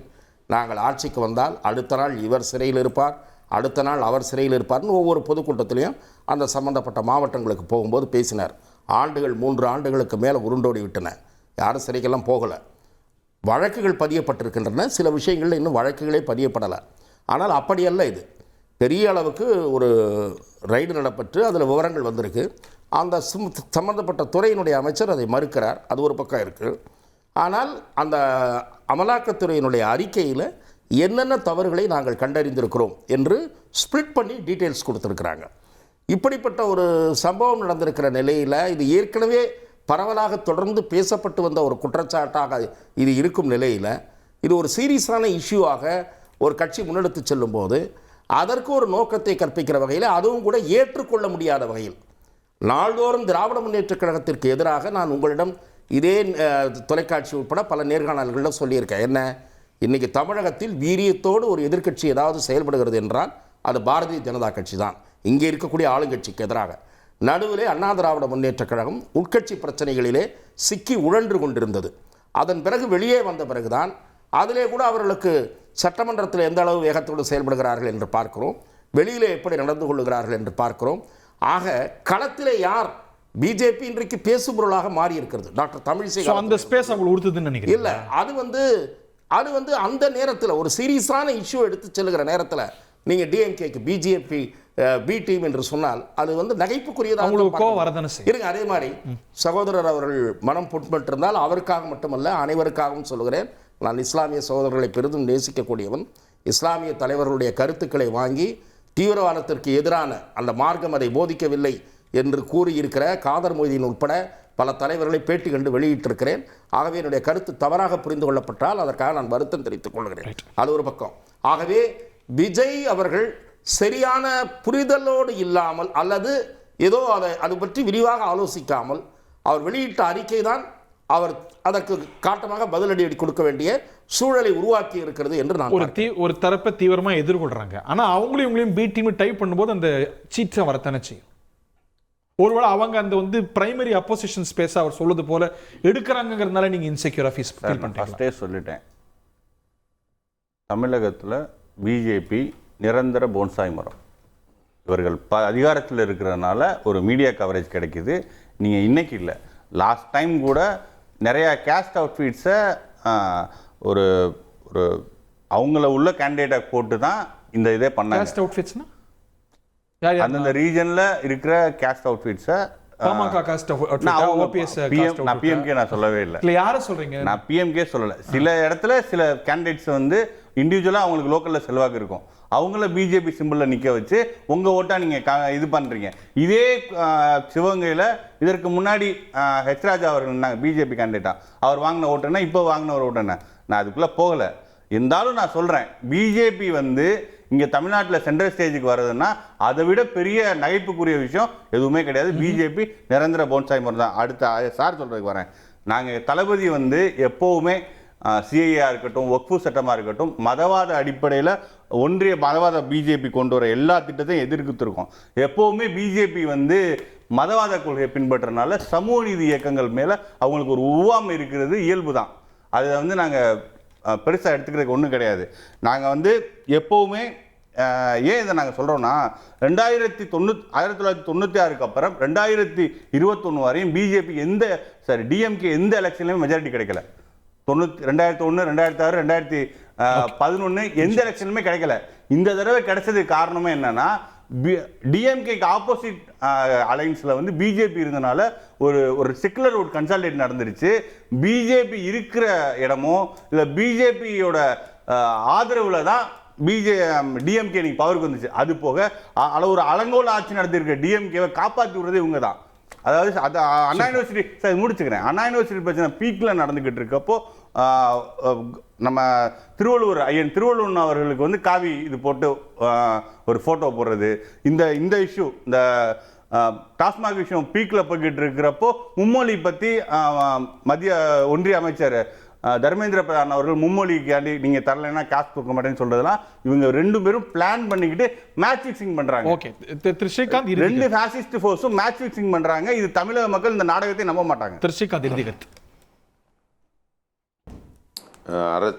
நாங்கள் ஆட்சிக்கு வந்தால் அடுத்த நாள் இவர் சிறையில் இருப்பார், அடுத்த நாள் அவர் சிறையில் இருப்பார்னு ஒவ்வொரு பொதுக்கூட்டத்திலையும் அந்த சம்பந்தப்பட்ட மாவட்டங்களுக்கு போகும்போது பேசினார். 3 ஆண்டுகளுக்கு மேலே உருண்டோடி விட்டன, யாரும் சிறைக்கெல்லாம் போகலை. வழக்குகள் பதியப்பட்டிருக்கின்றன, சில விஷயங்களில் இன்னும் வழக்குகளே பதியப்படலை. ஆனால் அப்படியல்ல, இது பெரிய அளவுக்கு ஒரு ரைடு நடப்பட்டு அதில் விவரங்கள் வந்திருக்கு. அந்த சம்பந்தப்பட்ட துறையினுடைய அமைச்சர் அதை மறுக்கிறார். அது ஒரு பக்கம் இருக்குது. ஆனால் அந்த அமலாக்கத்துறையினுடைய அறிக்கையில் என்னென்ன தவறுகளை நாங்கள் கண்டறிந்திருக்கிறோம் என்று ஸ்ப்ளிட் பண்ணி டீட்டெயில்ஸ் கொடுத்துருக்குறாங்க. இப்படிப்பட்ட ஒரு சம்பவம் நடந்திருக்கிற நிலையில் இது ஏற்கனவே பரவலாக தொடர்ந்து பேசப்பட்டு வந்த ஒரு குற்றச்சாட்டாக இது இருக்கும் நிலையில் இது ஒரு சீரியஸான இஷ்யூவாக ஒரு கட்சி முன்னெடுத்து செல்லும் போது அதற்கு ஒரு நோக்கத்தை கற்பிக்கிற வகையில், அதுவும் கூட ஏற்றுக்கொள்ள முடியாத வகையில், நாள்தோறும் திராவிட முன்னேற்றக் கழகத்திற்கு எதிராக நான் உங்களிடம் இதே தொலைக்காட்சி உட்பட பல நேர்காணல்களில் சொல்லியிருக்கேன். என்ன, இன்றைக்கி தமிழகத்தில் வீரியத்தோடு ஒரு எதிர்க்கட்சி ஏதாவது செயல்படுகிறது என்றால் அது பாரதிய ஜனதா கட்சி தான். இங்கே இருக்கக்கூடிய ஆளுங்கட்சிக்கு எதிராக நடுவிலே அண்ணா திராவிட முன்னேற்றக் கழகம் உட்கட்சி பிரச்சனைகளிலே சிக்கி உழன்று கொண்டிருந்தது. அதன் பிறகு வெளியே வந்த பிறகுதான் அதிலே கூட அவர்களுக்கு சட்டமன்றத்தில் எந்த அளவு வேகத்தோடு செயல்படுகிறார்கள் என்று பார்க்கிறோம், வெளியிலே எப்படி நடந்து கொள்ளுகிறார்கள் என்று பார்க்கிறோம். ஆக களத்திலே யார் பிஜேபி இன்றைக்கு பேசுபொருளாக மாறி இருக்கிறது. டாக்டர் தமிழிசை அந்த ஸ்பேஸ் அவங்களுக்கு கொடுத்ததுன்னு நினைக்கிறேன். இல்லை, அது வந்து அந்த நேரத்தில் ஒரு சீரியஸான இஷ்யூ எடுத்து செல்லுகிற நேரத்தில் நீங்கள் டிஎம்கேக்கு பிஜேபி பி டீம் என்று சொன்னால் அது வந்து நகைப்புக்குரியதாக இருங்க. அதே மாதிரி சகோதரர் அவர்கள் மனம் புண்பட்டிருந்தால் அவருக்காக மட்டுமல்ல அனைவருக்காகவும் சொல்லுகிறேன். நான் இஸ்லாமிய சகோதரர்களை பெரிதும் நேசிக்கக்கூடியவன். இஸ்லாமிய தலைவர்களுடைய கருத்துக்களை வாங்கி தீவிரவாதத்திற்கு எதிரான அந்த மார்க்கம் அதை போதிக்கவில்லை என்று கூறியிருக்கிற காதர் மொய்தீன் உட்பட பல தலைவர்களை பேட்டி கண்டு வெளியிட்டிருக்கிறேன். ஆகவே என்னுடைய கருத்து தவறாக புரிந்து கொள்ளப்பட்டால் அதற்காக நான் வருத்தம் தெரிவித்துக் கொள்கிறேன். அது ஒரு பக்கம். ஆகவே விஜய் அவர்கள் சரியான புரிதலோடு இல்லாமல் அல்லது ஏதோ அது பற்றி விரிவாக ஆலோசிக்காமல் அவர் வெளியிட்ட அறிக்கை தான் அவர் அதற்கு காட்டமாக பதிலடி கொடுக்க வேண்டிய சூழலை உருவாக்கி இருக்கிறது என்று நான் ஒரு தரப்பை தீவிரமா எதிர்கொள்றாங்க. ஆனா அவங்களையும் பி டீம் டைப் பண்ணும்போது அந்த சீட்ஸை வரத்தானே செய்யும். ஒருவேளை அவங்க அந்த வந்து பிரைமரி அப்போசிஷன் ஸ்பேஸ் அவர் சொல்லுது போல எடுக்கிறாங்கிறதுனால நீங்க இன்செக்யூரா ஃபீல் பண்றீங்க. சொல்லிட்டேன், தமிழகத்துல பிஜேபி நிரந்தர போன்சாய் மரம். இவர்கள் அதிகாரத்தில் இருக்கிறதுனால ஒரு மீடியா கவரேஜ் கிடைக்குது. நீங்கள் இன்னைக்கு இல்லை, லாஸ்ட் டைம் கூட நிறையா கேஸ்ட் அவுட்ஃபிட்ஸை ஒரு ஒரு அவங்கள உள்ள கேண்டிடேட்டை போட்டு தான் இந்த இதே பண்ணாங்க. கேஸ்ட் அவுட்ஃபிட்ஸ்னா அந்தந்த ரீஜனில் இருக்கிற கேஸ்ட் அவுட்ஃபிட்ஸை நான் பிஎம்கே நான் சொல்லவே இல்லை. யாரை சொல்றீங்க? நான் பிஎம்கே சொல்லலை. சில இடத்துல சில கேண்டிடேட்ஸ் வந்து இண்டிவிஜுவலாக அவங்களுக்கு லோக்கலில் செல்வாக்கு இருக்கும், அவங்கள பிஜேபி சிம்பிளில் நிற்க வச்சு உங்கள் ஓட்டாக நீங்கள் இது பண்ணுறீங்க. இதே சிவகங்கையில் இதற்கு முன்னாடி ஹெச் ராஜா அவர்கள் இருந்தாங்க பிஜேபி கேண்டிடேட்டாக. அவர் வாங்கின ஓட்டுன்னா இப்போ வாங்கின ஒரு ஓட்டுன்னா நான் அதுக்குள்ளே போகலை. இருந்தாலும் நான் சொல்கிறேன், பிஜேபி இங்கே தமிழ்நாட்டில் சென்ட்ரல் ஸ்டேஜுக்கு வர்றதுன்னா அதை விட பெரிய நகைப்புக்குரிய விஷயம் எதுவுமே கிடையாது. பிஜேபி நிரந்தர போன்சாய் முறை தான். அடுத்த சார் சொல்கிறதுக்கு வரேன். நாங்கள் தளபதி எப்போவுமே சிஐஏயாக இருக்கட்டும், வக்ஃபு சட்டமாக இருக்கட்டும், மதவாத அடிப்படையில் ஒன்றிய மதவாத பிஜேபி கொண்டு வர எல்லா திட்டத்தையும் எதிர்த்துருக்கோம். எப்போவுமே பிஜேபி மதவாத கொள்கையை பின்பற்றனால சமூக நீதி இயக்கங்கள் மேலே அவங்களுக்கு ஒரு உவாமை இருக்கிறது இயல்பு தான். அதை நாங்கள் பெருசாக எடுத்துக்கிறதுக்கு ஒன்றும் கிடையாது. நாங்கள் எப்போவுமே ஏன் இதை நாங்கள் சொல்கிறோன்னா 1996 அப்புறம் 2021 வரையும் பிஜேபி டிஎம்கே எந்த எலெக்ஷன்லையும் மெஜாரிட்டி கிடைக்கல. 2001, 2006, 2011 எந்த எலெக்ஷனுமே கிடைக்கல. இந்த தடவை கிடைச்சதுக்கு காரணமே என்னன்னா, டிஎம்கேக்கு ஆப்போசிட் அலைன்ஸில் பிஜேபி இருந்தனால ஒரு செக்குலர் ஒரு கன்சால்டேட் நடந்துருச்சு. பிஜேபி இருக்கிற இடமோ இல்லை பிஜேபியோட ஆதரவில் தான் டிஎம்கே நீங்க பவருக்கு வந்துச்சு. அது போக ஒரு அலங்கோல ஆட்சி நடத்திருக்க டிஎம்கேவை காப்பாற்றி விடுறதே இவங்க தான். அதாவது அது அண்ணா யூனிவர்சிட்டி சார் முடிச்சுக்கிறேன். அண்ணா யூனிவர்சிட்டி பிரச்சனை பீக்கில் நடந்துக்கிட்டு இருக்கப்போ நம்ம ஐயன் திருவள்ளுவர் அவர்களுக்கு காவி இது போட்டு ஒரு ஃபோட்டோ போடுறது, இந்த இஷ்யூ, இந்த டாஸ்மாக் விஷயம் பீக்கில் போய்கிட்டு இருக்கிறப்போ மும்மொழி பற்றி மத்திய ஒன்றிய அமைச்சர் தர்மேந்திர பிரதான் அவர்கள் மும்மொழிக்காண்டி நீங்கள் தரலைன்னா காசு கொடுக்க மாட்டேன்னு சொல்றதெல்லாம் இவங்க ரெண்டு பேரும் பிளான் பண்ணிக்கிட்டு மேட்ச் ஃபிக்சிங் பண்றாங்க. ஓகே ஸ்ரீகாந்த், ரெண்டு ஃபாசிஸ்ட் ஃபோர்ஸும் மேட்ச் ஃபிக்சிங் பண்றாங்க. இது தமிழக மக்கள் இந்த நாடகத்தை நம்ப மாட்டாங்க. ஸ்ரீகாந்த் இறுதிகத்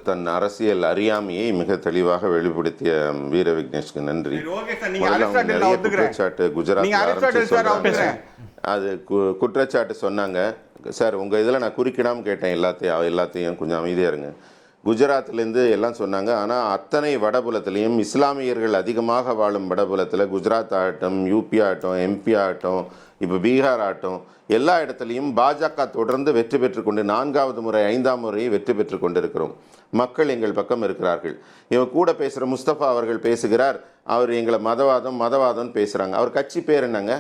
தன் அரசியல் அறியாமையை மிக தெளிவாக வெளிப்படுத்திய வீர விக்னேஷ்க்கு நன்றி. குற்றச்சாட்டு குஜராத் அது குற்றச்சாட்டு சொன்னாங்க சார். உங்கள் இதில் நான் குறுக்கிடாமல் கேட்டேன் எல்லாத்தையும் கொஞ்சம் அமைதியாக இருங்க. குஜராத்லேருந்து எல்லாம் சொன்னாங்க. ஆனால் அத்தனை வடபுலத்திலையும் இஸ்லாமியர்கள் அதிகமாக வாழும் வடபுலத்தில் குஜராத் ஆகட்டும், யூபி ஆகட்டும், எம்பி ஆகட்டும், இப்போ பீகார் ஆகட்டும், எல்லா இடத்துலையும் பாஜக தொடர்ந்து வெற்றி பெற்று கொண்டு 4வது முறை 5ஆம் முறையை வெற்றி பெற்று கொண்டிருக்கிறோம். மக்கள் எங்கள் பக்கம் இருக்கிறார்கள். இவன் கூட பேசுகிற முஸ்தபா அவர்கள் பேசுகிறார், அவர் எங்களை மதவாதம்னு பேசுகிறாங்க. அவர் கட்சி பேர் என்னங்க?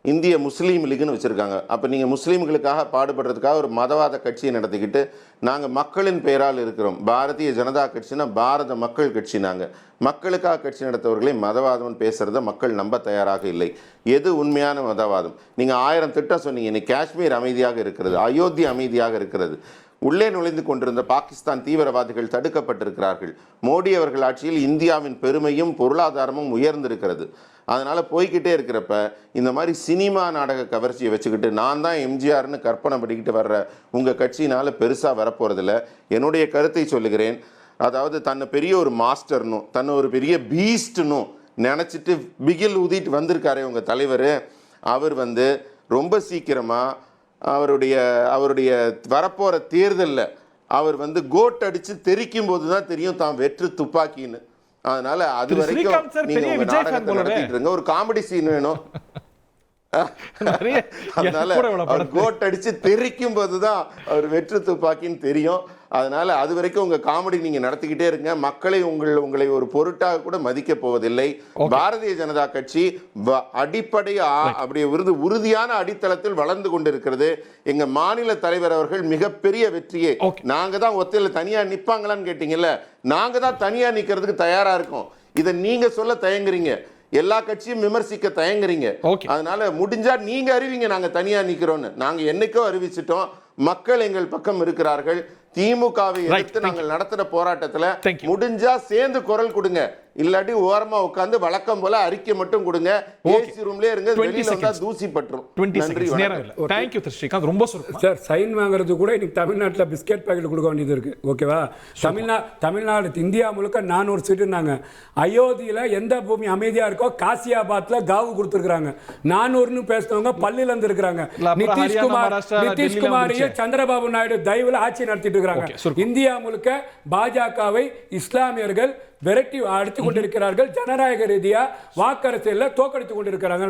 இந்திய முஸ்லீம் லீக்னு வச்சுருக்காங்க. அப்போ நீங்கள் முஸ்லீம்களுக்காக பாடுபடுறதுக்காக ஒரு மதவாத கட்சியை நடத்திக்கிட்டு நாங்கள் மக்களின் பெயரால் இருக்கிறோம். பாரதிய ஜனதா கட்சினா பாரத மக்கள் கட்சி. நாங்கள் மக்களுக்காக கட்சி நடத்தவர்களை மதவாதம்னு பேசுகிறத மக்கள் நம்ப தயாராக இல்லை. எது உண்மையான மதவாதம்? நீங்கள் 1000 திட்டம் சொன்னீங்க. இன்னைக்கு காஷ்மீர் அமைதியாக இருக்கிறது, அயோத்தி அமைதியாக இருக்கிறது. உள்ளே நுழைந்து கொண்டிருந்த பாகிஸ்தான் தீவிரவாதிகள் தடுக்கப்பட்டிருக்கிறார்கள். மோடி அவர்கள் ஆட்சியில் இந்தியாவின் பெருமையும் பொருளாதாரமும் உயர்ந்திருக்கிறது. அதனால் போய்கிட்டே இருக்கிறப்ப இந்த மாதிரி சினிமா நாடக கவர்ச்சியை வச்சுக்கிட்டு நான் தான் எம்ஜிஆர்னு கற்பனை பண்ணிக்கிட்டு வர்ற உங்கள் கட்சினால் பெருசாக வரப்போகிறதில்ல. என்னுடைய கருத்தை சொல்லுகிறேன். அதாவது தன்னை பெரிய ஒரு மாஸ்டர்னும் தன்னை ஒரு பெரிய பீஸ்ட்னும் நினச்சிட்டு பிகில் ஊதிட்டு வந்திருக்காரே உங்கள் தலைவர். அவர் ரொம்ப சீக்கிரமாக அவருடைய வரப்போகிற தேர்தலில் அவர் கோட் அடித்து தெரிக்கும் போது தான் தெரியும் தான் வெற்று துப்பாக்கின்னு. அதனால அது வரைக்கும் நீங்க உங்க நாடகத்தை நடத்திட்டு இருங்க. ஒரு காமெடி சீன் வேணும். அதனால அவர் கோட் அடிச்சு தெரிக்கும் போதுதான் அவர் வெற்று துப்பாக்கின்னு தெரியும். அதனால அது வரைக்கும் உங்க காமெடி நீங்க நடத்திக்கிட்டே இருங்க. மக்களை உங்களை ஒரு பொருட்டாக கூட மதிக்க போவதில்லை. பாரதிய ஜனதா கட்சி அடிப்படை அப்படி உறுதியான அடித்தளத்தில் வளர்ந்து கொண்டிருக்கிறது. எங்க மாநில தலைவர் அவர்கள் மிகப்பெரிய வெற்றியை நாங்க தான் ஒத்தையில தனியா நிப்பாங்களான்னு கேட்டீங்கல்ல, நாங்க தான் தனியா நிக்கிறதுக்கு தயாரா இருக்கோம். இதை நீங்க சொல்ல தயங்குறீங்க, எல்லா கட்சியும் விமர்சிக்க தயங்குறீங்க. அதனால முடிஞ்சா நீங்க அறிவிங்க நாங்க தனியா நிக்கிறோம்னு. நாங்க என்னைக்கோ அறிவிச்சிட்டோம். மக்கள் எங்கள் பக்கம் இருக்கிறார்கள். திமுகவை எதிர்த்து நாங்கள் நடத்துற போராட்டத்துல முடிஞ்சா சேர்ந்து குரல் கொடுங்க, இல்லாட்டி ஓரமா உட்கார்ந்து வழக்கம் போல அறிக்கை மட்டும் கொடுங்க. ஏசி ரூம்லயே இருங்க, வெளியில வந்தா தூசி பற்றும். நன்றி. Thank you Srikanth. ரொம்ப சுருக்கமா சார், சைன் வாங்குறது கூட இன்னைக்கு தமிழ்நாட்டுல பிஸ்கட் பாக்கெட் கொடுக்க வேண்டியது இருக்கு. ஓகேவா? தமிழ்நாடு இந்தியா முழுக்க 400 சீட்டுனாங்க. அயோத்தியில எந்த பூமி அமைதியா இருக்கோ காசியாபாத்ல காவு கொடுத்துருக்காங்க. 400ன்னு பேசுறவங்க பள்ளியில இருந்து இருக்காங்க. நிதிஷ்குமாரையும் சந்திரபாபு நாயுடு தயவுல ஆட்சி நடத்திட்டு இருக்காங்க. இந்தியா முழுக்க பாஜகவை இஸ்லாமியர்கள் விரட்டி அடித்துக் கொண்டிருக்கிறார்கள். ஜனநாயக ரீதியா வாக்கரசியல்ல தோக்கடித்துக் கொண்டிருக்கிறாங்க.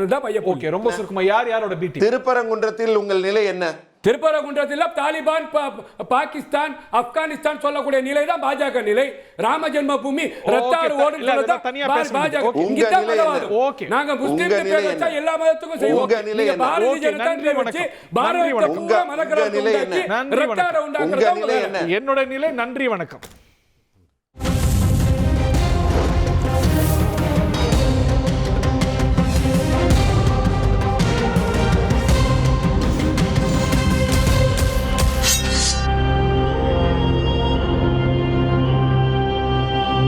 ரொம்ப சுருக்கமா யாரோட பீட்டி? திருப்பரங்குன்றத்தில் உங்கள் நிலை என்ன? திருப்பரங்குன்றத்தில் தாலிபான் பாகிஸ்தான் ஆப்கானிஸ்தான் சொல்லக்கூடிய நிலை தான் பாஜக நிலை. ராம ஜென்ம பூமி ரத்தாறு ஓடும் சொல்லதான் பாஜக. இங்கதான் மதவாதம். நாங்க முஸ்லிம் பேர் வச்சா எல்லா மதத்துக்கும் செய்வோம். நீங்க பாரதிய ஜனதா வச்சு பாரத பூரா மதக்கலவரத்தை உண்டாக்கி ரத்தாறு உண்டாக்குறது என்னோட நிலை. நன்றி, வணக்கம்.